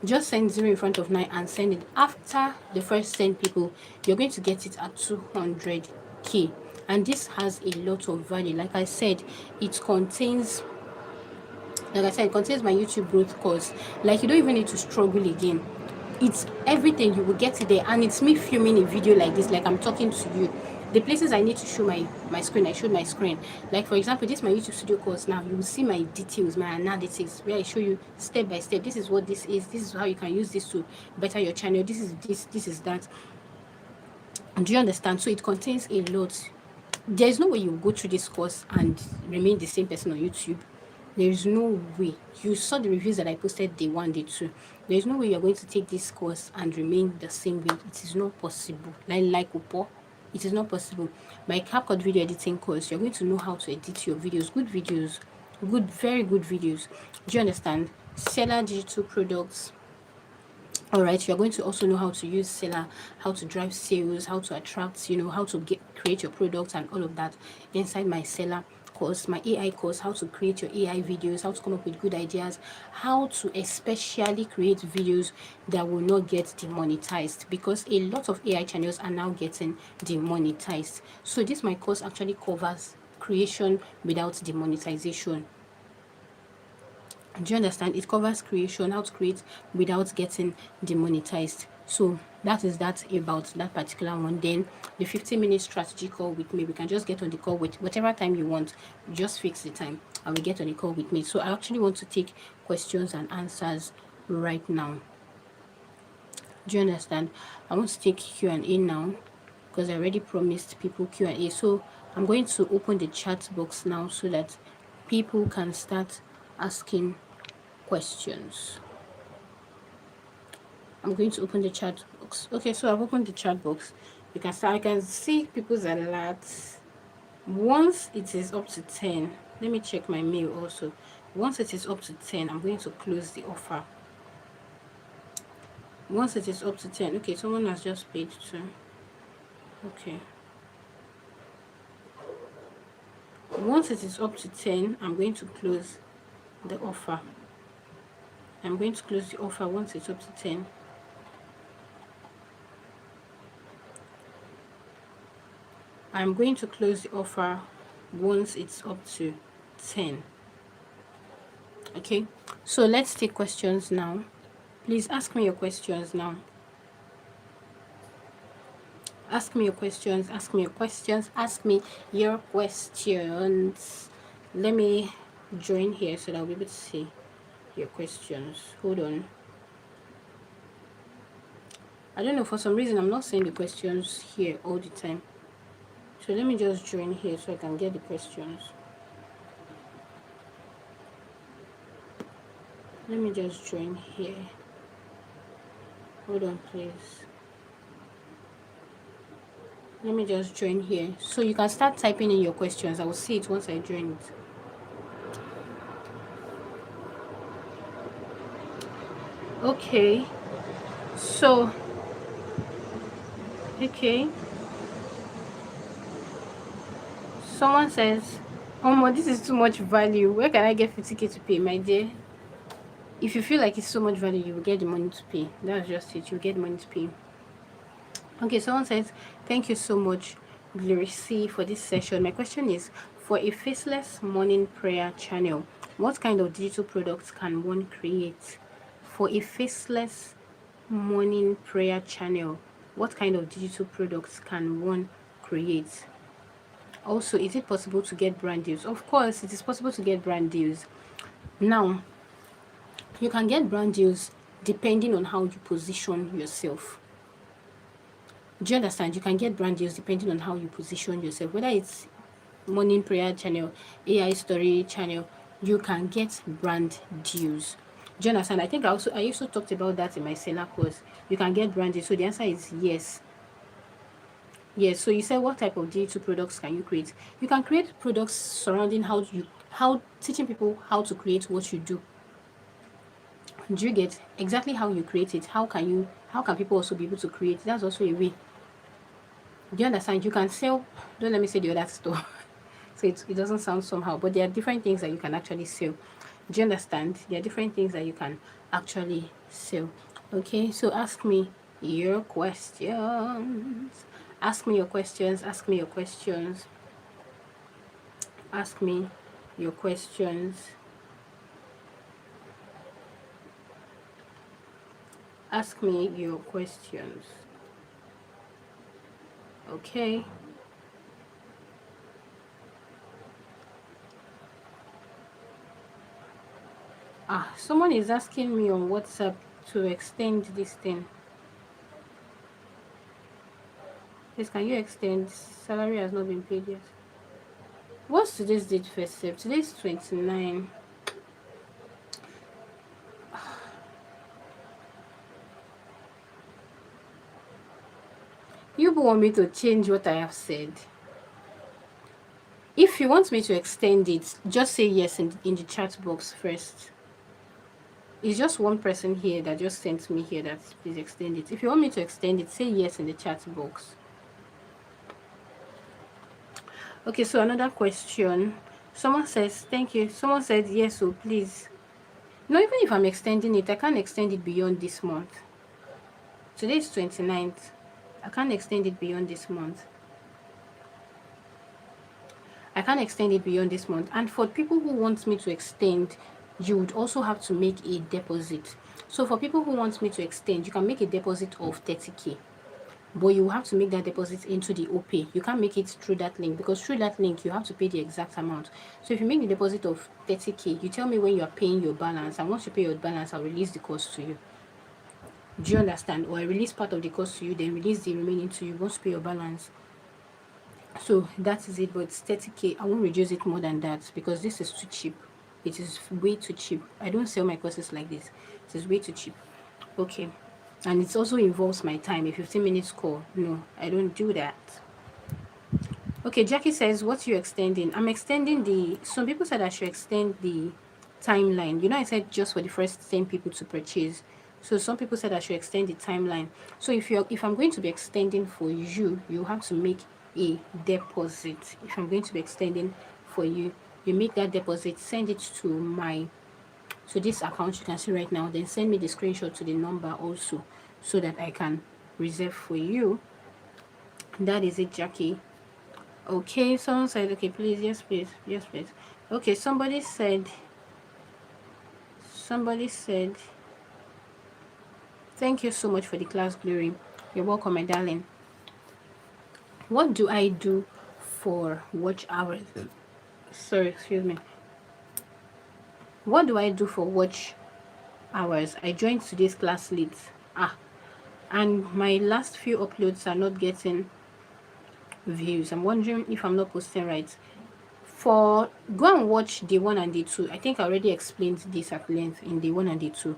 Just send 0 in front of 9 and send it. After the first 10 people, you're going to get it at 200k, and this has a lot of value. Like I said, it contains my YouTube growth course. Like, you don't even need to struggle again. It's everything. You will get it there, and it's me filming a video like this, like I'm talking to you. The places I need to show my screen, I showed my screen. Like, for example, this is my YouTube studio course. Now you will see my details, my analytics, where I show you step by step. This is what this is how you can use this to better your channel. This is that. And do you understand? So it contains a lot. There's no way you go through this course and remain the same person on YouTube. There's no way. You saw the reviews that I posted day 1, day 2. There's no way you're going to take this course and remain the same way. It is not possible. It is not possible. My CapCut video editing course, you're going to know how to edit your videos. Good videos. Very good videos. Do you understand? Seller digital products. All right, you're going to also know how to use seller, how to drive sales, how to attract, how to create your products and all of that inside my seller course, my AI course, how to create your AI videos, how to come up with good ideas, how to especially create videos that will not get demonetized, because a lot of AI channels are now getting demonetized. So this my course actually covers creation without demonetization. Do you understand? It covers creation, how to create without getting demonetized. So that is that about that particular one. Then the 15-minute strategy call with me, we can just get on the call with whatever time you want. Just fix the time and we get on the call with me. So I actually want to take questions and answers right now. Do you understand? I want to take Q&A now because I already promised people Q&A. So I'm going to open the chat box now so that people can start asking questions. I'm going to open the chat box. Okay, so I've opened the chat box. You can start. I can see people's alerts. Once it is up to 10, let me check my mail also. Once it is up to 10, I'm going to close the offer. Once it is up to 10, okay, someone has just paid too. Okay. Once it is up to 10, I'm going to close the offer. I'm going to close the offer once it's up to 10. I'm going to close the offer once it's up to 10. Okay, So let's take questions now. Please ask me your questions now. Ask me your questions. Ask me your questions. Ask me your questions. Let me join here so that I'll be able to see your questions. Hold on. I don't know, for some reason I'm not seeing the questions here all the time. So let me just join here so I can get the questions. Let me just join here. Hold on, please. Let me just join here. So you can start typing in your questions. I will see it once I join it. Okay. So, okay. Someone says, oh my, this is too much value. Where can I get 50k to pay, my dear? If you feel like it's so much value, you will get the money to pay. That's just it. You get the money to pay. Okay, someone says, thank you so much, Glory, for this session. My question is, for a faceless morning prayer channel, what kind of digital products can one create? For a faceless morning prayer channel, what kind of digital products can one create? Also, is it possible to get brand deals? Of course, it is possible to get brand deals. Now, you can get brand deals depending on how you position yourself. Do you understand? You can get brand deals depending on how you position yourself. Whether it's morning prayer channel, AI story channel, you can get brand deals. Do you understand? I think I also talked about that in my seller course. You can get brand deals. So the answer is yes. Yes. So you said, what type of digital products can you create? You can create products surrounding how teaching people how to create what you do. Do you get exactly how you create it? How can people also be able to create? That's also a way. Do you understand? You can sell, don't let me say the other store. So it doesn't sound somehow, but there are different things that you can actually sell. Do you understand? There are different things that you can actually sell. Okay, so ask me your questions. Ask me your questions. Ask me your questions. Ask me your questions. Ask me your questions. Okay. Someone is asking me on WhatsApp to extend this thing. Please, can you extend? Salary has not been paid yet. What's today's date, first Sep? Today's 29. You want me to change what I have said? If you want me to extend it, just say yes in the chat box first. It's just one person here that just sent me here that please extend it. If you want me to extend it, say yes in the chat box. Okay, so another question. Someone says, thank you. Someone said, yes, so please. No, even if I'm extending it, I can't extend it beyond this month. Today is 29th. I can't extend it beyond this month. I can't extend it beyond this month. And for people who want me to extend, you would also have to make a deposit. So for people who want me to extend, you can make a deposit of 30k. But you have to make that deposit into the OPay. You can't make it through that link, because through that link, you have to pay the exact amount. So if you make the deposit of 30k, you tell me when you are paying your balance. And once you pay your balance, I'll release the cost to you. Do you understand? Or I release part of the cost to you, then release the remaining to you once you pay your balance. So that is it, but it's 30k. I won't reduce it more than that because this is too cheap. It is way too cheap. I don't sell my courses like this. It is way too cheap. Okay. And it also involves my time. A 15 minutes call. No, I don't do that. Okay, Jackie says, what you extending? I'm extending some people said I should extend the timeline. You know, I said just for the first 10 people to purchase. So some people said I should extend the timeline. So if I'm going to be extending for you, you have to make a deposit. If I'm going to be extending for you, you make that deposit, send it to this account you can see right now, then send me the screenshot to the number also, so that I can reserve for you. That is it, Jackie. Okay, someone said, okay, please, yes, please, yes, please. Okay, somebody said Somebody said, thank you so much for the class, Glory. You're welcome, my darling. What do I do for watch hours? Sorry, excuse me. What do I do for watch hours? I joined today's class late. And my last few uploads are not getting views. I'm wondering if I'm not posting right. For go and watch day 1 and day 2. I think I already explained this at length in day 1 and day 2.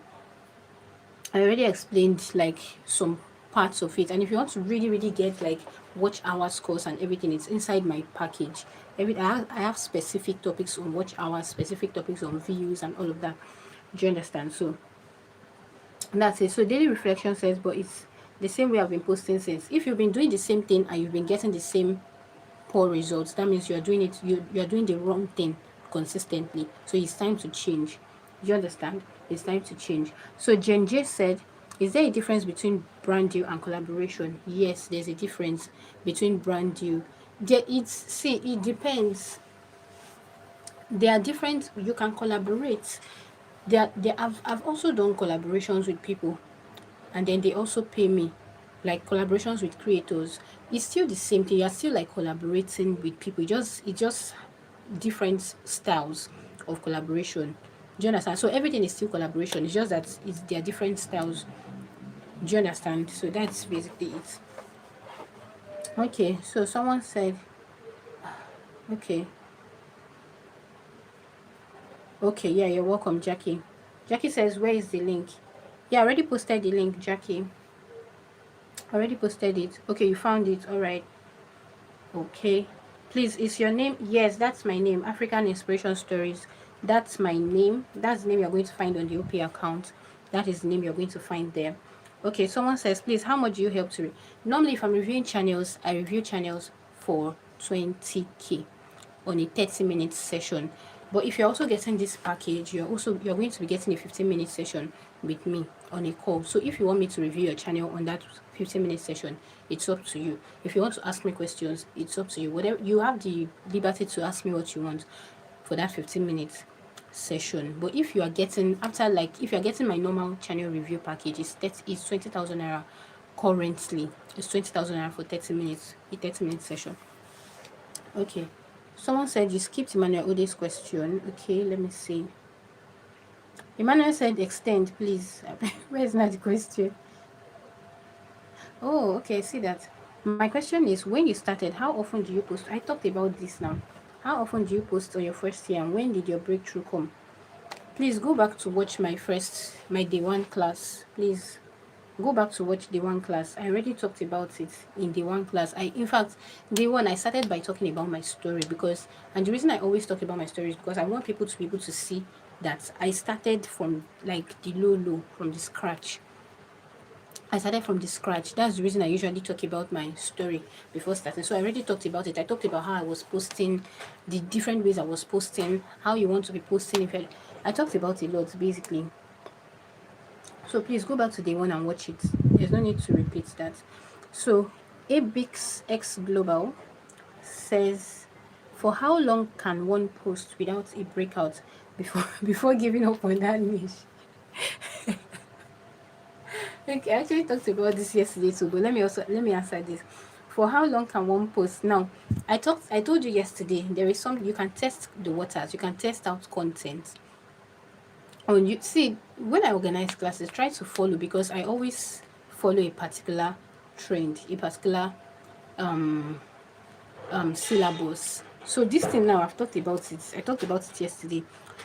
I already explained like some parts of it, and if you want to really get like watch hour scores and everything, it's inside my package. I have specific topics on watch hours, specific topics on views and all of that. Do you understand? So that's it. So daily reflection says, but it's the same way I've been posting since. If you've been doing the same thing and you've been getting the same poor results, that means you're doing it, you're doing the wrong thing consistently. So it's time to change. Do you understand? It's time to change. So Jen J said, is there a difference between brand deal and collaboration? Yes, there's a difference between brand deal. It depends. They are different. You can collaborate. I've also done collaborations with people, and then they also pay me, like collaborations with creators. It's still the same thing. You're still like collaborating with people. It just different styles of collaboration. Do you understand? So everything is still collaboration. It's just that there are different styles. Do you understand? So that's basically it. Okay, so someone said, okay. Okay, yeah, you're welcome, Jackie. Jackie says, where is the link? Yeah, I already posted the link, Jackie. I already posted it. Okay, you found it. All right. Okay. Please, is your name? Yes, that's my name. African Inspiration Stories. That's my name. That's the name you're going to find on the OP account. That is the name you're going to find there. Okay, someone says, please, how much do you help to? Normally, if I'm reviewing channels, I review channels for 20K on a 30-minute session. But if you're also getting this package, you're going to be getting a 15-minute session with me on a call. So if you want me to review your channel on that 15-minute session, it's up to you. If you want to ask me questions, it's up to you. Whatever, you have the liberty to ask me what you want for that 15-minute session. But if you are getting if you're getting my normal channel review package, it's 20,000 naira currently. It's 20,000 naira for 30 minute session. Okay. Someone said you skipped Emmanuel Ode's question. Okay, let me see. Emmanuel said extend, please. Where's not the question? Oh, okay, I see that. My question is, when you started, how often do you post? I talked about this now. How often do you post on your first year, and when did your breakthrough come? Please go back to watch my day 1 class. Please go back to watch day 1 class. I already talked about it in day 1 class. In fact, day 1 I started by talking about my story, and the reason I always talk about my story is because I want people to be able to see that I started from like the low, from the scratch. I started from the scratch. That's the reason I usually talk about my story before starting. So I already talked about it. I talked about how I was posting, the different ways I was posting, how you want to be posting. I talked about a lot basically. So please go back to day 1 and watch it. There's no need to repeat that. So Abix X Global says, for how long can one post without a breakout before giving up on that niche? Okay, I actually talked about this yesterday too, but let me answer this. For how long can one post? Now, I told you yesterday there is some, you can test the waters, you can test out content. You see, when I organize classes, try to follow, because I always follow a particular trend, a particular syllabus. So this thing now, I've talked about it. I talked about it yesterday.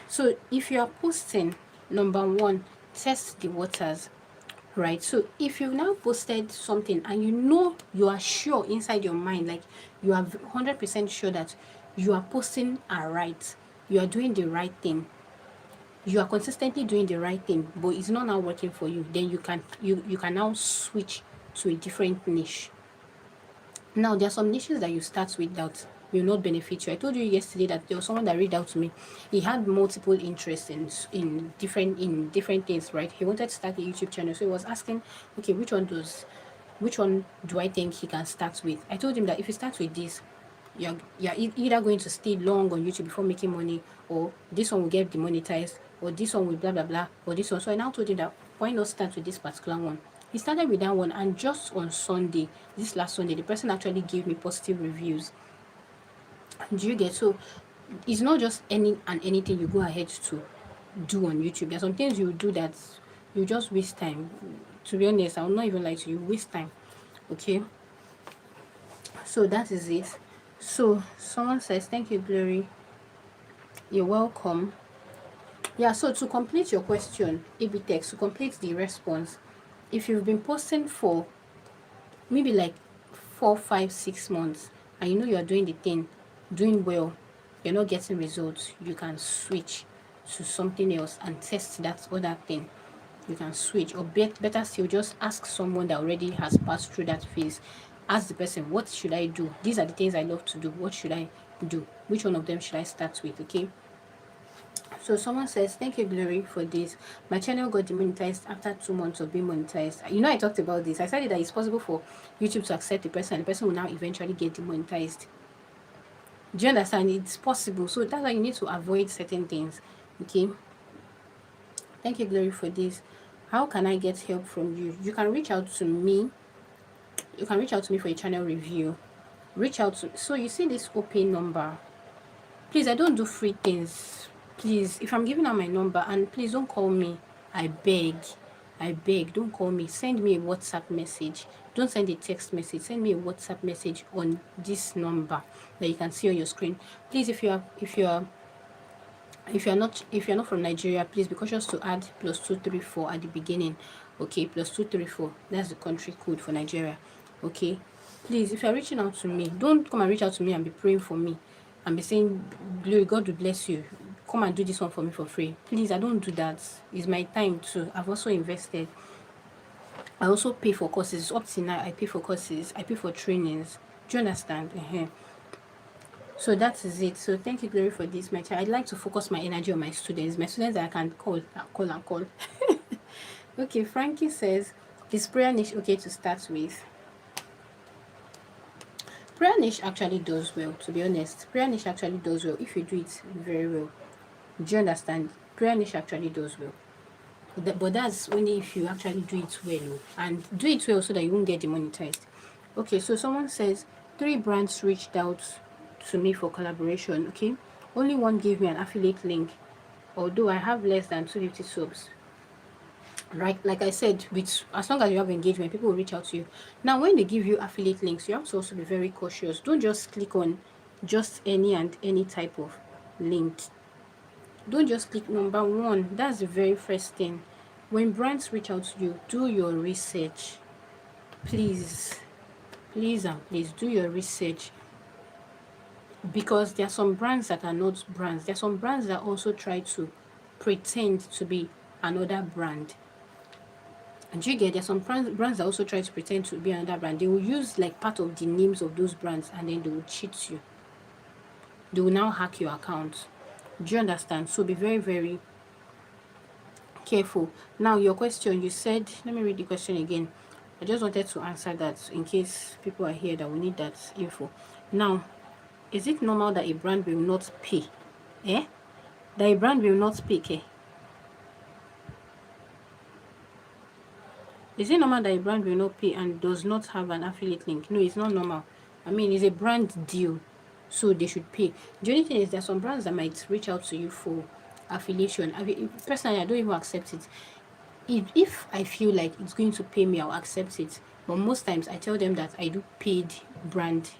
So if you are posting, number 1, test the waters, right? So if you've now posted something and you are sure inside your mind, like you are 100% sure that you are posting right, you are doing the right thing, you are consistently doing the right thing, but it's not now working for you, then you can now switch to a different niche. Now, there are some niches that you start with that will not benefit you. I told you yesterday that there was someone that reached out to me. He had multiple interests in different things, right? He wanted to start a YouTube channel, so he was asking, okay, which one do I think he can start with? I told him that if he starts with this, you're either going to stay long on YouTube before making money, or this one will get demonetized or this one with blah blah blah, or this one. So I now told him that why not start with this particular one. He started with that one, and just on Sunday, this last Sunday, the person actually gave me positive reviews. Do you get? So it's not just any and anything you go ahead to do on YouTube. There's some things you do that you just waste time. To be honest, I will not even lie to you, waste time. Okay, so that is it. So someone says, thank you, Glory. You're welcome. Yeah, so to complete your question, AB text, to complete the response, if you've been posting for maybe like 4, 5, 6 months, and you know you're doing the thing, doing well, you're not getting results, you can switch to something else and test that other thing. You can switch, or better still, just ask someone that already has passed through that phase. Ask the person, what should I do? These are the things I love to do. What should I do? Which one of them should I start with? Okay. So someone says, thank you, Glory, for this. My channel got demonetized after 2 months of being monetized. You know, I talked about this. I said that it's possible for YouTube to accept the person, and the person will now eventually get demonetized. Do you understand? It's possible. So that's why you need to avoid certain things. Okay. Thank you, Glory, for this. How can I get help from you? You can reach out to me. You can reach out to me for a channel review. Reach out to, so you see this open number. Please, I don't do free things. Please, if I'm giving out my number, and please don't call me. I beg, don't call me. Send me a WhatsApp message. Don't send a text message. Send me a WhatsApp message on this number that you can see on your screen. Please, if you're not from Nigeria, please be cautious to add +234 at the beginning. Okay, +234. That's the country code for Nigeria. Okay, please, if you're reaching out to me, don't come and reach out to me and be praying for me and be saying, Glory, God will bless you, come and do this one for me for free. Please, I don't do that. It's my time too. I've also invested. I also pay for courses. Up to now, I pay for courses. I pay for trainings. Do you understand? So that is it. So thank you, Glory, for this, my child. I'd like to focus my energy on my students that I can call. Okay, Frankie says, is prayer niche okay to start with? Prayer niche actually does well, to be honest. Prayer niche actually does well if you do it very well. Do you understand? Prayer niche actually does well. But that's only if you actually do it well, and do it well so that you won't get demonetized. Okay, so someone says 3 brands reached out to me for collaboration. Okay, only one gave me an affiliate link, although I have less than 250 subs. Right, like I said, with as long as you have engagement, people will reach out to you. Now, when they give you affiliate links, you have to also be very cautious. Don't just click on just any and any type of link. Don't just click. Number one, that's the very first thing. When brands reach out to you, do your research. Please and please do your research, because there are some brands that are not brands. There are some brands that also try to pretend to be another brand. And you get, there are some brands that also try to pretend to be another brand. They will use like part of the names of those brands, and then they will cheat you. They will now hack your account. Do you understand? So be very, very careful. Now, your question, you said, let me read the question again. I just wanted to answer that in case people are here that will need that info. Now, is it normal that a brand will not pay? That a brand will not pay, Is it normal that a brand will not pay and does not have an affiliate link? No, it's not normal. I mean, it's a brand deal, so they should pay. The only thing is, there are some brands that might reach out to you for affiliation. I mean, personally, I don't even accept it. If I feel like it's going to pay me, I'll accept it. But most times, I tell them that I do paid brand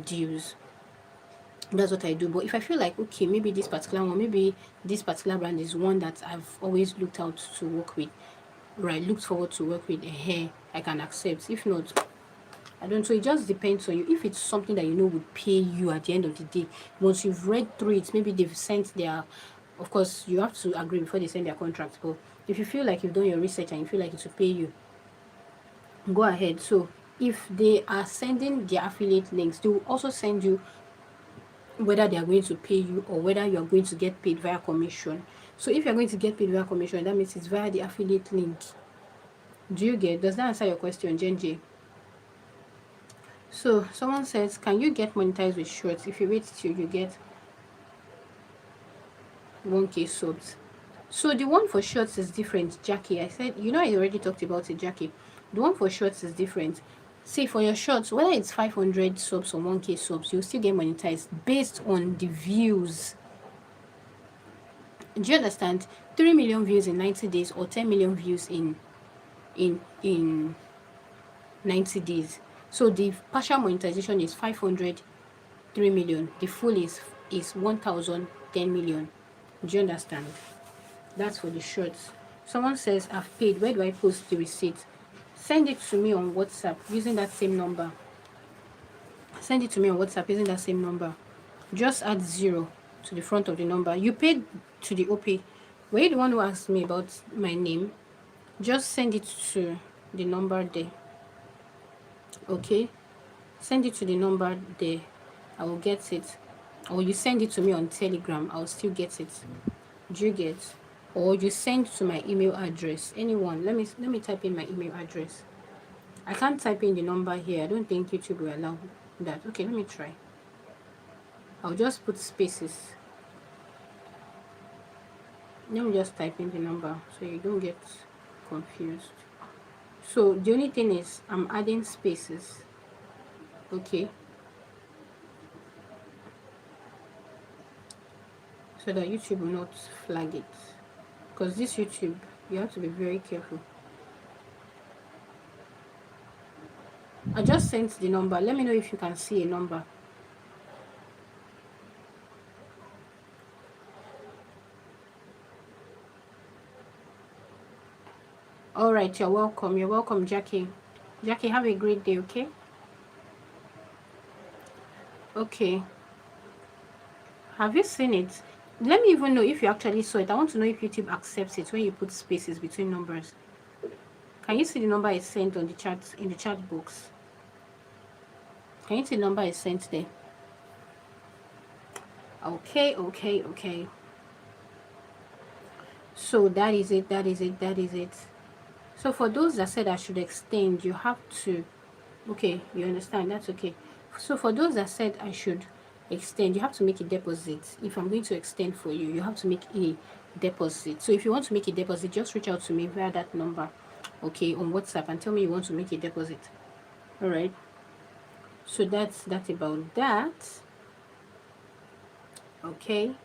deals. That's what I do. But if I feel like, okay, maybe this particular one, maybe this particular brand is one that I've always looked out to work with, right, looked forward to work with, I can accept. If not, I don't. So it just depends on you. If it's something that you know would pay you at the end of the day, once you've read through it, maybe they've sent their, of course you have to agree before they send their contract. But if you feel like you've done your research and you feel like it will pay you, go ahead. So if they are sending their affiliate links, they will also send you whether they are going to pay you or whether you are going to get paid via commission. So if you're going to get paid via commission, that means it's via the affiliate link. Do you get? Does that answer your question, Jenji? So someone says, can you get monetized with shorts if you wait till you get 1K subs? So the one for shorts is different, Jackie. I said, you know, I already talked about it, Jackie. The one for shorts is different. See, for your shorts, whether it's 500 subs or 1K subs, you'll still get monetized based on the views. Do you understand? 3 million views in 90 days or 10 million views in 90 days. So the partial monetization is 500, 3 million. The full is 1,000, 10 million. Do you understand? That's for the shorts. Someone says, I've paid. Where do I post the receipt? Send it to me on WhatsApp using that same number. Send it to me on WhatsApp using that same number. Just add 0 to the front of the number. You paid to the OP. Were you the one who asked me about my name? Just send it to the number there. Okay? Send it to the number there. I will get it. Or you send it to me on Telegram. I'll still get it. Do you get? Or you send to my email address. Anyone. Let me type in my email address. I can't type in the number here. I don't think YouTube will allow that. Okay, let me try. I'll just put spaces. Let me just type in the number so you don't get confused. So the only thing is I'm adding spaces. Okay. So that YouTube will not flag it. Because this YouTube, you have to be very careful. I just sent the number. Let me know if you can see a number. All right, you're welcome. You're welcome, Jackie. Jackie, have a great day, okay? Okay. Have you seen it? Let me even know if you actually saw it. I want to know if YouTube accepts it when you put spaces between numbers. Can you see the number I sent on the chat, in the chat box? Can you see the number I sent there? Okay, okay, okay. So that is it, that is it, that is it. So for those that said I should extend, you have to, okay, you understand, that's okay. So for those that said I should extend, you have to make a deposit. If I'm going to extend for you, you have to make a deposit. So if you want to make a deposit, just reach out to me via that number, okay, on WhatsApp, and tell me you want to make a deposit. All right. So that's about that. Okay.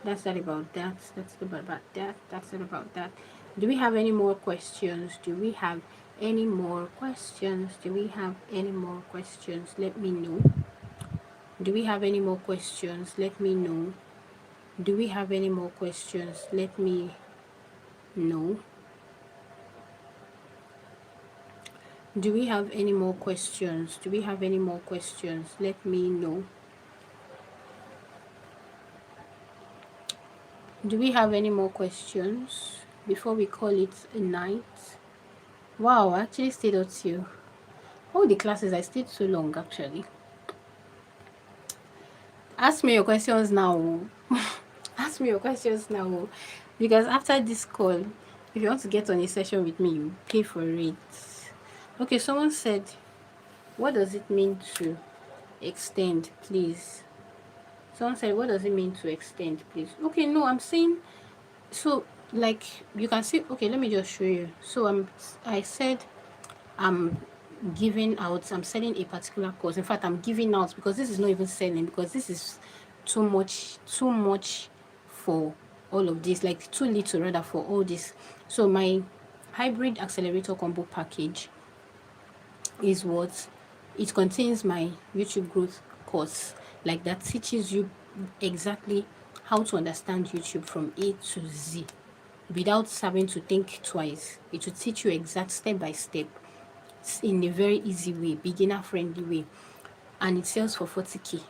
That's that about that. That's about that. That's it about that. Do we have any more questions? Do we have any more questions? Do we have any more questions? Let me know. Do we have any more questions? Let me know. Do we have any more questions? Let me know. Do we have any more questions? Do we have any more questions? Let me know. Do we have any more questions before we call it a night? Wow, I actually stayed up till all the classes. I stayed so long actually. Ask me your questions now. Ask me your questions now, because after this call, if you want to get on a session with me, you pay for it. Okay, someone said, what does it mean to extend, please? Someone said, what does it mean to extend, please? Okay, no, I'm saying, so like you can see, okay, let me just show you. So I said I'm giving out, I'm selling a particular course. In fact, I'm giving out, because this is not even selling, because this is too much for all of this, like too little rather for all this. So my hybrid accelerator combo package is what it contains. My YouTube growth course, like that teaches you exactly how to understand YouTube from A to Z without having to think twice. It will teach you exact step by step in a very easy way, beginner friendly way, and it sells for 40k.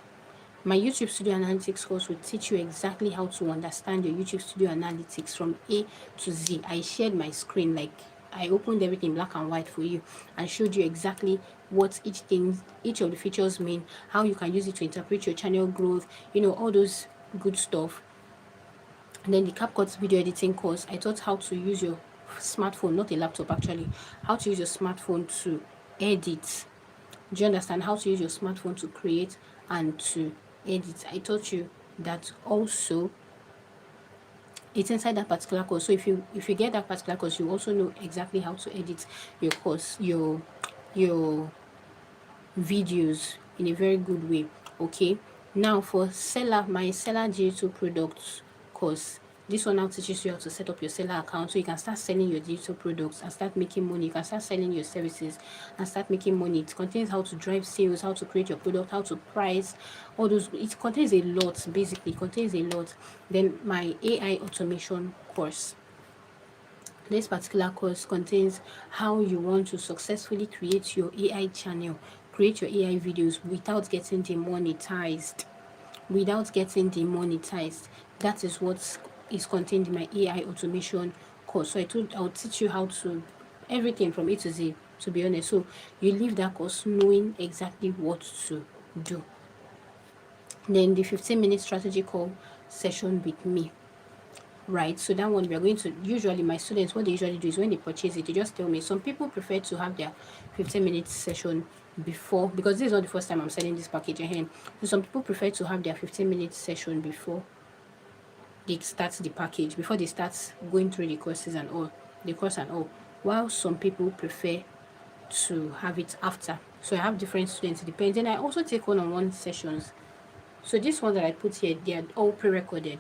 My YouTube Studio Analytics course will teach you exactly how to understand your YouTube Studio Analytics from A to Z. I shared my screen, like I opened everything black and white for you and showed you exactly what each of the features mean, how you can use it to interpret your channel growth, you know, all those good stuff. And then the CapCut video editing course, I taught how to use your smartphone, not a laptop actually, how to use your smartphone to edit. Do you understand? How to use your smartphone to create and to edit. I taught you that also it's inside that particular course. So if you get that particular course, you also know exactly how to edit your course, your videos in a very good way. Okay, now for seller, my seller digital products course, this one now teaches you how to set up your seller account so you can start selling your digital products and start making money. You can start selling your services and start making money. It contains how to drive sales, how to create your product, how to price, all those. It contains a lot. Basically, it contains a lot. Then my AI automation course, this particular course contains how you want to successfully create your AI channel, create your AI videos without getting demonetized. Without getting demonetized. That is what is contained in my AI automation course. So I'll teach you how to everything from A to Z, to be honest. So you leave that course knowing exactly what to do. Then the 15-minute strategy call session with me, right? So that one we are going to, usually my students, what they usually do is when they purchase it, they just tell me. Some people prefer to have their 15-minute session before, because this is not the first time I'm selling this package ahead. So some people prefer to have their 15-minute session before they start the package, before they start going through the courses and all, the course and all, while some people prefer to have it after. So I have different students, it depends. And I also take one-on-one sessions. So this one that I put here, they are all pre-recorded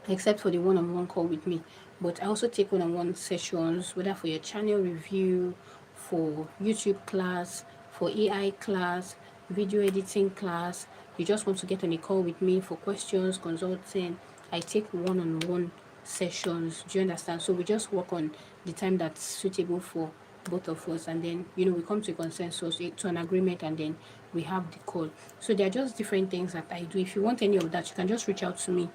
except for the one-on-one call with me. But I also take one-on-one sessions, whether for your channel review, for YouTube class, for AI class, video editing class. You just want to get on a call with me for questions, consulting. I take one-on-one sessions. Do you understand? So we just work on the time that's suitable for both of us, and then we come to a consensus, to an agreement, and then we have the call. So there are just different things that I do. If you want any of that, you can just reach out to me.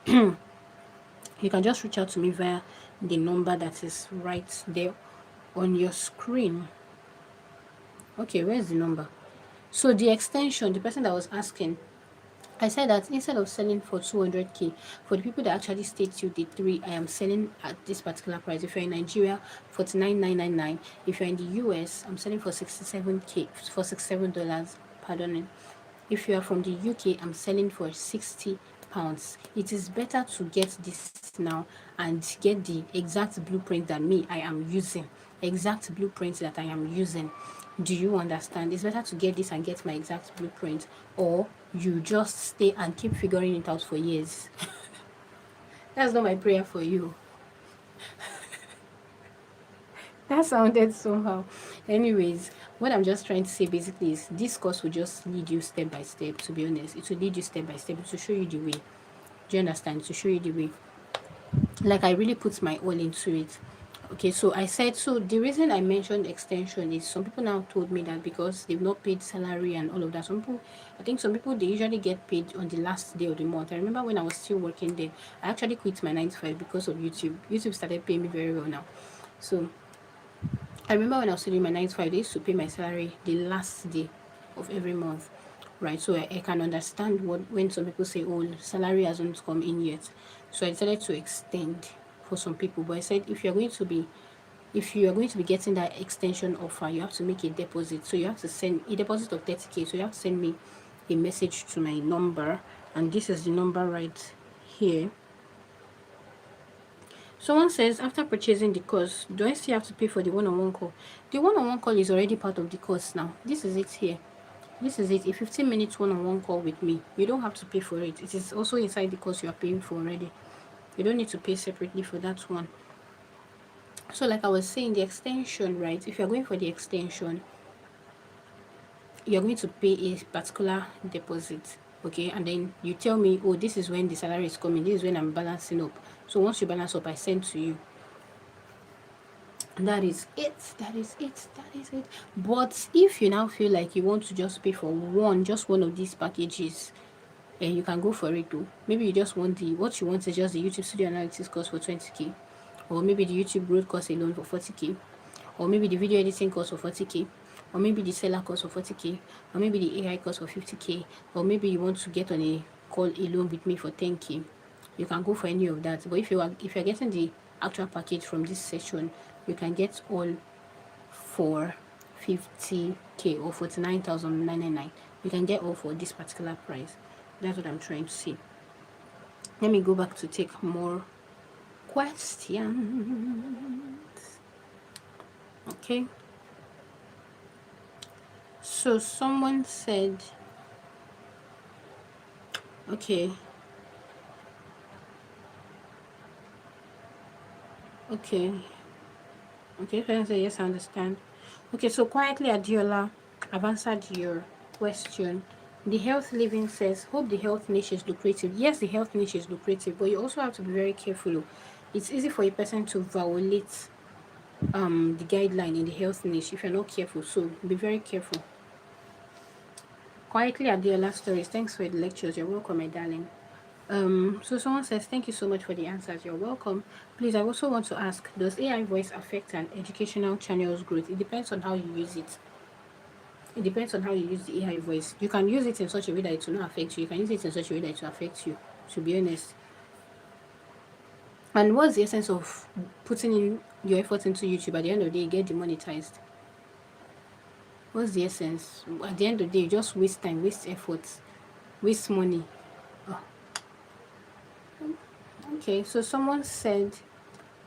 You can just reach out to me via the number that is right there on your screen. Okay, where's the number? So the extension, the person that was asking, I said that instead of selling for 200k, for the people that actually stay till the 3, I am selling at this particular price. If you're in Nigeria, 49,999. If you're in the US, I'm selling for 67k, for $67. Pardon me. If you are from the UK, I'm selling for £60. It is better to get this now and get the exact blueprint that I am using. Exact blueprint that I am using. Do you understand? It's better to get this and get my exact blueprint, or you just stay and keep figuring it out for years. That's not my prayer for you. That sounded somehow. Anyways, what I'm just trying to say basically is this course will just lead you step by step. To be honest, it will lead you step by step to show you the way. Do you understand? To show you the way. Like I really put my all into it. Okay, so I said, so the reason I mentioned extension is some people now told me that because they've not paid salary and all of that. I think some people, they usually get paid on the last day of the month. I remember when I was still working there, I actually quit my 9 to 5 because of YouTube. YouTube started paying me very well now. So I remember when I was doing my 9 to 5, they used to pay my salary the last day of every month, right? So I can understand when some people say, oh, salary hasn't come in yet. So I decided to extend for some people. But I said, if you are going to be getting that extension offer, you have to make a deposit. So you have to send a deposit of 30k. So you have to send me a message to my number, and this is the number right here. Someone says, after purchasing the course, do I still have to pay for the one-on-one call? The one-on-one call is already part of the course now. This is it here. This is it. A 15-minute one-on-one call with me. You don't have to pay for it. It is also inside the course you are paying for already. You don't need to pay separately for that one. So like I was saying, the extension, right? If you're going for the extension, you're going to pay a particular deposit. Okay, and then you tell me, oh, this is when the salary is coming, this is when I'm balancing up. So once you balance up, I send to you. That is it. But if you now feel like you want to just pay for just one of these packages, and you can go for it too. Maybe you just want what you want is just the YouTube Studio Analytics course for 20k, or maybe the YouTube Growth course alone for 40k, or maybe the video editing course for 40k, or maybe the seller course for 40k, or maybe the AI course for 50k, or maybe you want to get on a call alone with me for 10k. You can go for any of that. But if you're getting the actual package from this session, you can get all for 50k or 49,999. You can get all for this particular price. That's what I'm trying to say. Let me go back to take more questions. Okay. So someone said, okay, okay, okay. Friends say yes, I understand. Okay, so quietly, Adiola, I've answered your question. The health living says, hope the health niche is lucrative. Yes, the health niche is lucrative, but you also have to be very careful. It's easy for a person to violate the guideline in the health niche if you're not careful. So be very careful. Quietly, Adiola Stories. Thanks for the lectures. You're welcome, my darling. So someone says, thank you so much for the answers. You're welcome. Please, I also want to ask, does AI voice affect an educational channel's growth? It depends on how you use it. It depends on how you use the AI voice. You can use it in such a way that it will not affect you. You can use it in such a way that it will affect you, to be honest. And what's the essence of putting in your effort into YouTube? At the end of the day, you get demonetized. What's the essence? At the end of the day, you just waste time, waste effort, waste money. Oh. Okay, so someone said,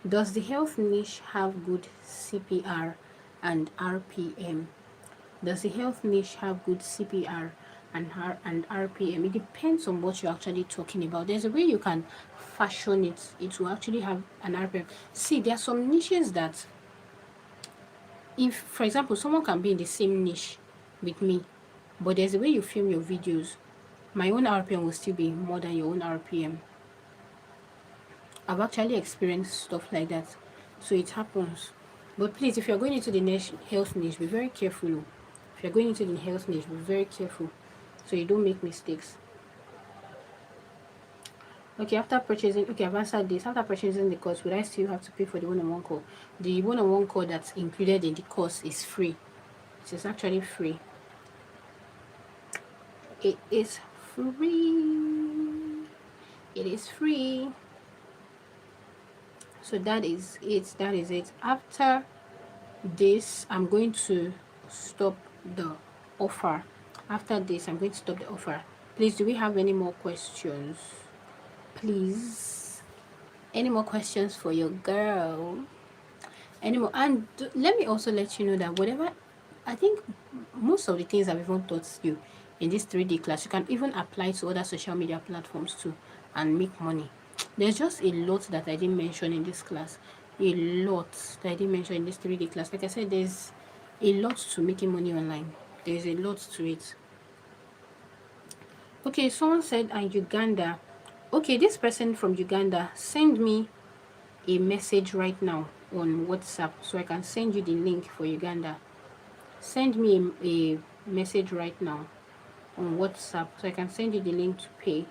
does the health niche have good CPR and RPM? Does the health niche have good CPR and RPM? It depends on what you're actually talking about. There's a way you can fashion it. It will actually have an RPM. See, there are some niches that, if, for example, someone can be in the same niche with me, but there's a way you film your videos. My own RPM will still be more than your own RPM. I've actually experienced stuff like that. So it happens. But please, if you're going into the health niche, be very careful. If you're going into the health niche, be very careful so you don't make mistakes. Okay, after purchasing, okay, I've answered this. After purchasing the course, would I still have to pay for the one-on-one call? The one-on-one call that's included in the course is free. It is actually free. It is free. It is free. So that is it. That is it. After this, I'm going to stop the offer. After this, I'm going to stop the offer. Please, do we have any more questions? Please, any more questions for your girl? Any more? And let me also let you know that whatever, I think most of the things I've even taught you in this 3D class, you can even apply to other social media platforms too and make money. There's just a lot that I didn't mention in this class. A lot that I didn't mention in this 3D class. Like I said, there's a lot to making money online. There's a lot to it. Okay, someone said, and Uganda. Okay, this person from Uganda, send me a message right now on WhatsApp so I can send you the link for Uganda. Send me a message right now on WhatsApp so I can send you the link to pay.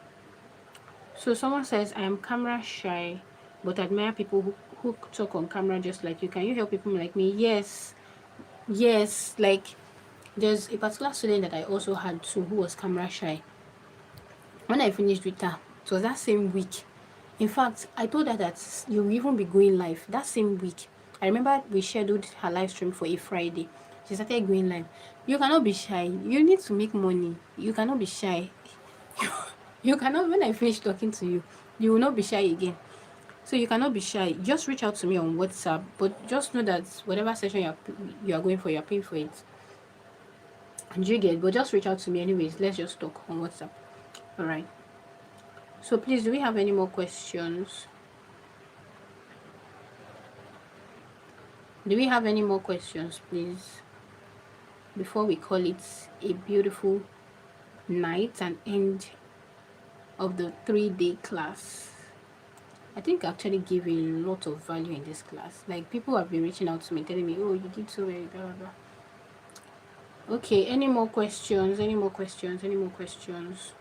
So someone says, I am camera shy but admire people who talk on camera just like you. Can you help people like me? Yes. Yes. Like, there's a particular student that I also had too who was camera shy. When I finished with her, it was that same week. In fact, I told her that you will even be going live that same week. I remember we scheduled her live stream for a Friday. She started going live. You cannot be shy. You need to make money. You cannot be shy. You cannot, when I finish talking to you, you will not be shy again. So you cannot be shy. Just reach out to me on WhatsApp. But just know that whatever session you are going for, you are paying for it. And you get, but just reach out to me anyways. Let's just talk on WhatsApp. All right. So please, do we have any more questions? Do we have any more questions, please? Before we call it a beautiful night and end of the 3-day class. I think I actually give a lot of value in this class. Like, people have been reaching out to me telling me, oh, you did so very blah, blah, blah. Okay, any more questions? Any more questions? Any more questions?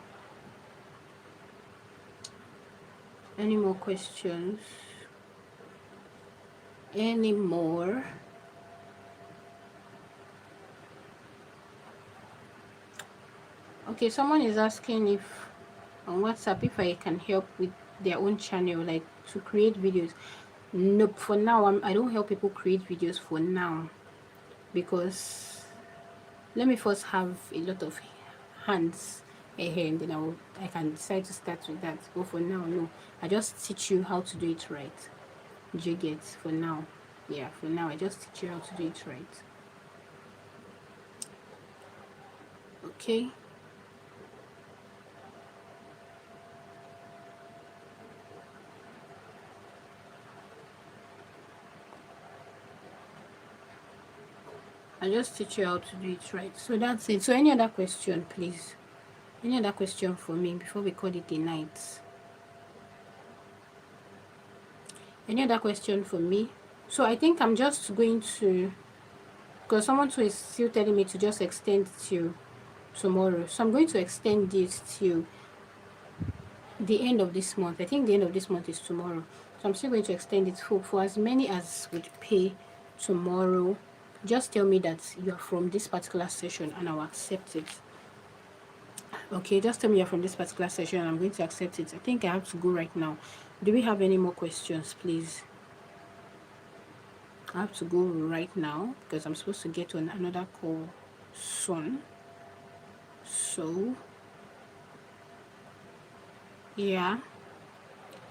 Any more questions? Any more? Okay, someone is asking if on WhatsApp if I can help with their own channel, like to create videos. Nope, for now I don't help people create videos for now, because let me first have a lot of hands and then I can decide to start with that. But for now, no, I just teach you how to do it right. Do you get? For now, yeah, for now I just teach you how to do it right. Okay. I just teach you how to do it right. So that's it. So any other question, please? Any other question for me before we call it a night? Any other question for me? So I think I'm just going to, because someone too is still telling me to just extend till tomorrow. So I'm going to extend this till the end of this month. I think the end of this month is tomorrow. So I'm still going to extend it for as many as would pay tomorrow. Just tell me that you're from this particular session and I'll accept it. Okay, just tell me you're from this particular session and I'm going to accept it. I think I have to go right now. Do we have any more questions, please? I have to go right now because I'm supposed to get on another call soon. So, yeah.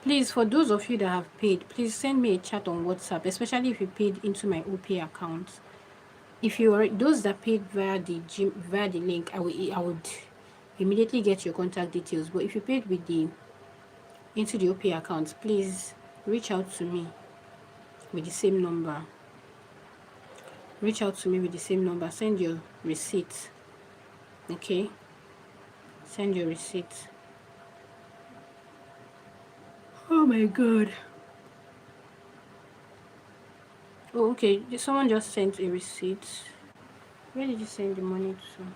Please, for those of you that have paid, please send me a chat on WhatsApp, especially if you paid into my OP account. If you are those that paid via the link, I would immediately get your contact details. But if you paid with into the OP account, please reach out to me with the same number. Reach out to me with the same number. Send your receipt. Okay? Send your receipt. Oh my god. Oh, okay. Someone just sent a receipt. Where did you send the money to?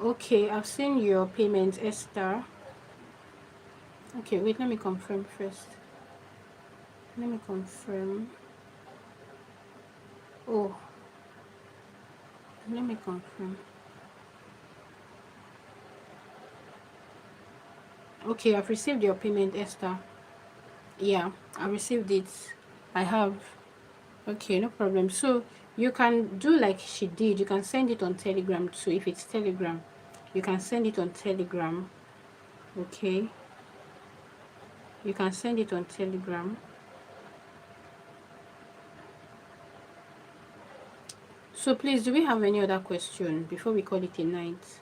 Okay, I've seen your payment, Esther. Okay, wait, let me confirm first. Let me confirm. Oh, let me confirm. Okay, I've received your payment, Esther. Yeah, I received it. I have. Okay, no problem. So you can do like she did. You can send it on Telegram too. If it's Telegram, you can send it on Telegram. Okay. You can send it on Telegram. So please, do we have any other question before we call it a night?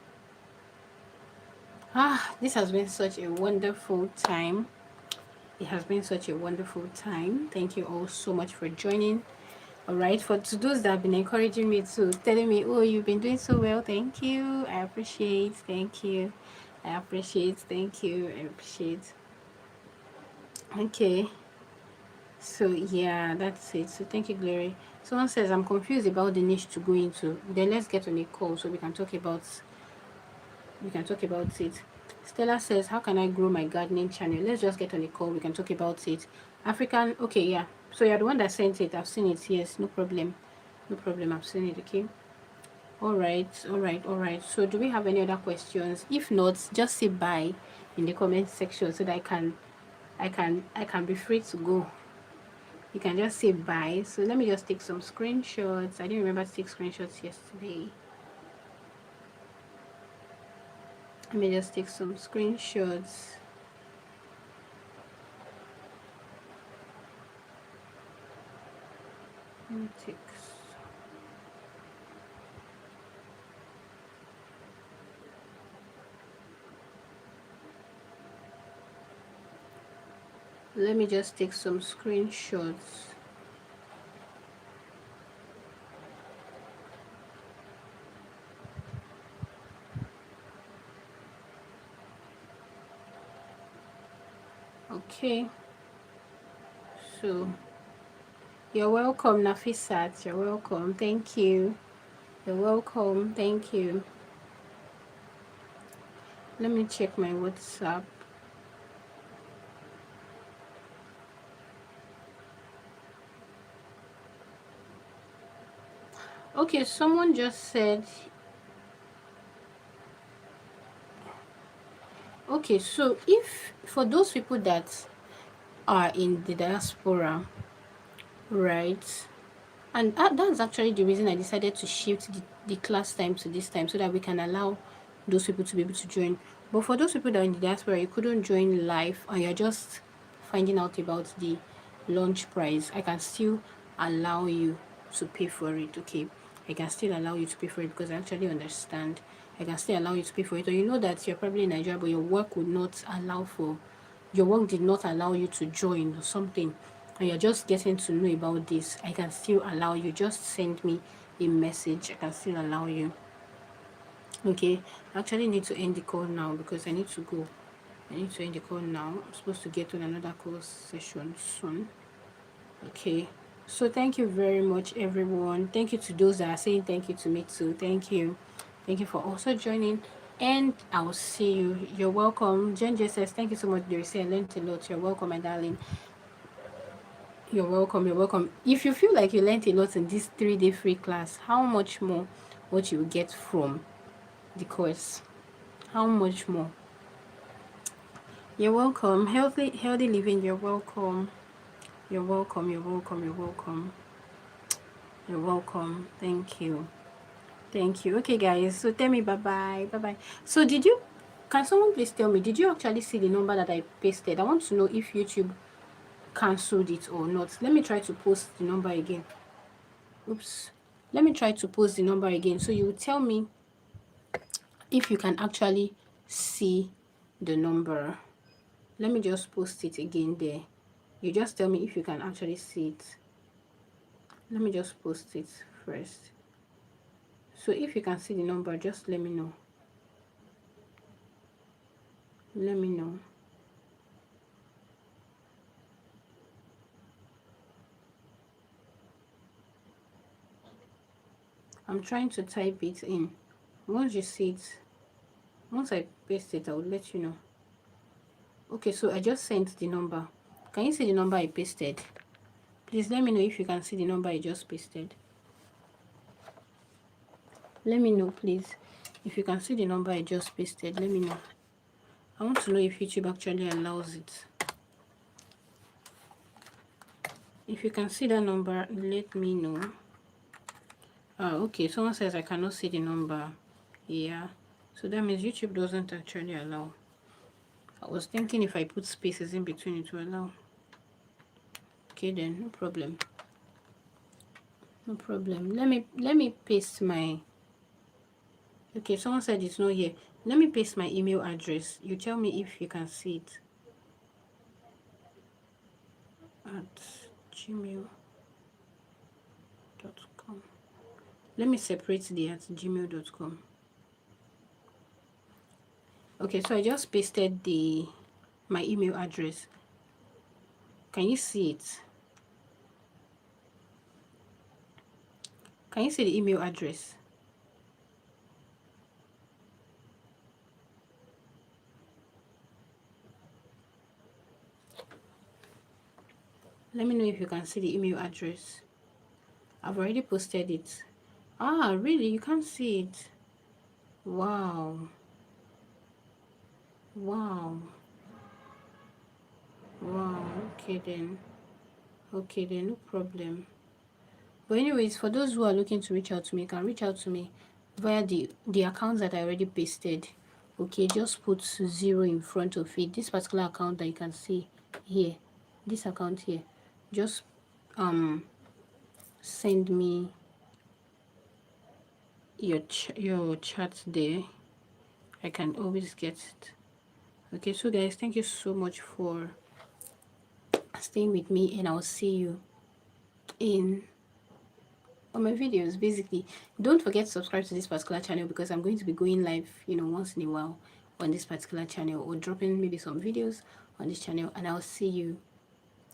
This has been such a wonderful time. It has been such a wonderful time. Thank you all so much for joining. All right, for to those that have been encouraging me to telling me, oh, you've been doing so well, thank you, I appreciate, thank you, I appreciate, thank you, I appreciate. Okay, so yeah, that's it. So thank you, Glory. Someone says I'm confused about the niche to go into. Then let's get on a call so we can talk about it. Stella says, how can I grow my gardening channel? Let's just get on a call, we can talk about it. African, okay, yeah, so you're the one that sent it. I've seen it. Yes, no problem, no problem, I've seen it. Okay, all right, all right, all right. So do we have any other questions? If not, just say bye in the comment section so that I can be free to go. You can just say bye. So let me just take some screenshots. I didn't remember to take screenshots yesterday. Let me just take some screenshots. Let me take Let me just take some screenshots. Okay, so you're welcome, Nafisat. You're welcome. Thank you. You're welcome. Thank you. Let me check my WhatsApp. Okay, someone just said, okay, so if for those people that are in the diaspora, right? And that's actually the reason I decided to shift the class time to this time, so that we can allow those people to be able to join. But for those people that are in the diaspora, you couldn't join live and you're just finding out about the launch price, I can still allow you to pay for it. Okay, I can still allow you to pay for it because I actually understand. I can still allow you to pay for it. Or you know that you're probably in Nigeria, but your work would not allow for, your work did not allow you to join or something, and you're just getting to know about this, I can still allow you. Just send me a message, I can still allow you. Okay, I actually need to end the call now because I need to go. I need to end the call now. I'm supposed to get on another call session soon. Okay, so thank you very much, everyone. Thank you to those that are saying thank you to me too. Thank you for also joining, and I will see you. You're welcome. Jen J says thank you so much, Doris. I learned a lot. You're welcome, my darling. You're welcome. You're welcome. If you feel like you learned a lot in this 3-day free class, how much more what you will get from the course? How much more? You're welcome. Healthy living. You're welcome. You're welcome. You're welcome. You're welcome. You're welcome. Thank you. Thank you. Okay, guys. So tell me bye bye. Bye bye. So can someone please tell me, did you actually see the number that I pasted? I want to know if YouTube cancelled it or not. Let me try to post the number again. Oops. Let me try to post the number again. So you will tell me if you can actually see the number. Let me just post it again there. You just tell me if you can actually see it. Let me just post it first. So if you can see the number, just let me know. Let me know. I'm trying to type it in. Once you see it, once I paste it, I will let you know. Okay, so I just sent the number. Can you see the number I pasted? Please let me know if you can see the number I just pasted. Let me know, please. If you can see the number I just pasted, let me know. I want to know if YouTube actually allows it. If you can see that number, let me know. Okay, someone says I cannot see the number. Yeah, so that means YouTube doesn't actually allow. I was thinking if I put spaces in between it will allow. Okay then, no problem. No problem. Let me paste my. Okay, someone said it's not here. Let me paste my email address. You tell me if you can see it. At gmail.com. Let me separate the at gmail.com. Okay, so I just pasted my email address. Can you see it? Can you see the email address? Let me know if you can see the email address. I've already posted it. Ah, really? You can't see it? Wow. Wow. Wow. Okay then. Okay then, no problem. But anyways, for those who are looking to reach out to me, you can reach out to me via the accounts that I already pasted. Okay, just put 0 in front of it. This particular account that you can see here, this account here, just send me your chat there. I can always get it. Okay, so guys, thank you so much for staying with me, and I'll see you on my videos. Basically, don't forget to subscribe to this particular channel because I'm going to be going live, once in a while on this particular channel, or dropping maybe some videos on this channel, and I'll see you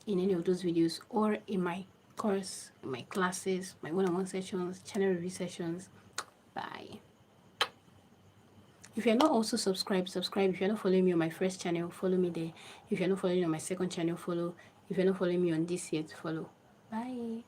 in any of those videos or in my course, in my classes, my one-on-one sessions, channel review sessions. Bye. If you're not also subscribed, subscribe. If you're not following me on my first channel, follow me there. If you're not following on my second channel, follow. If you're not following me on this yet, follow. Bye.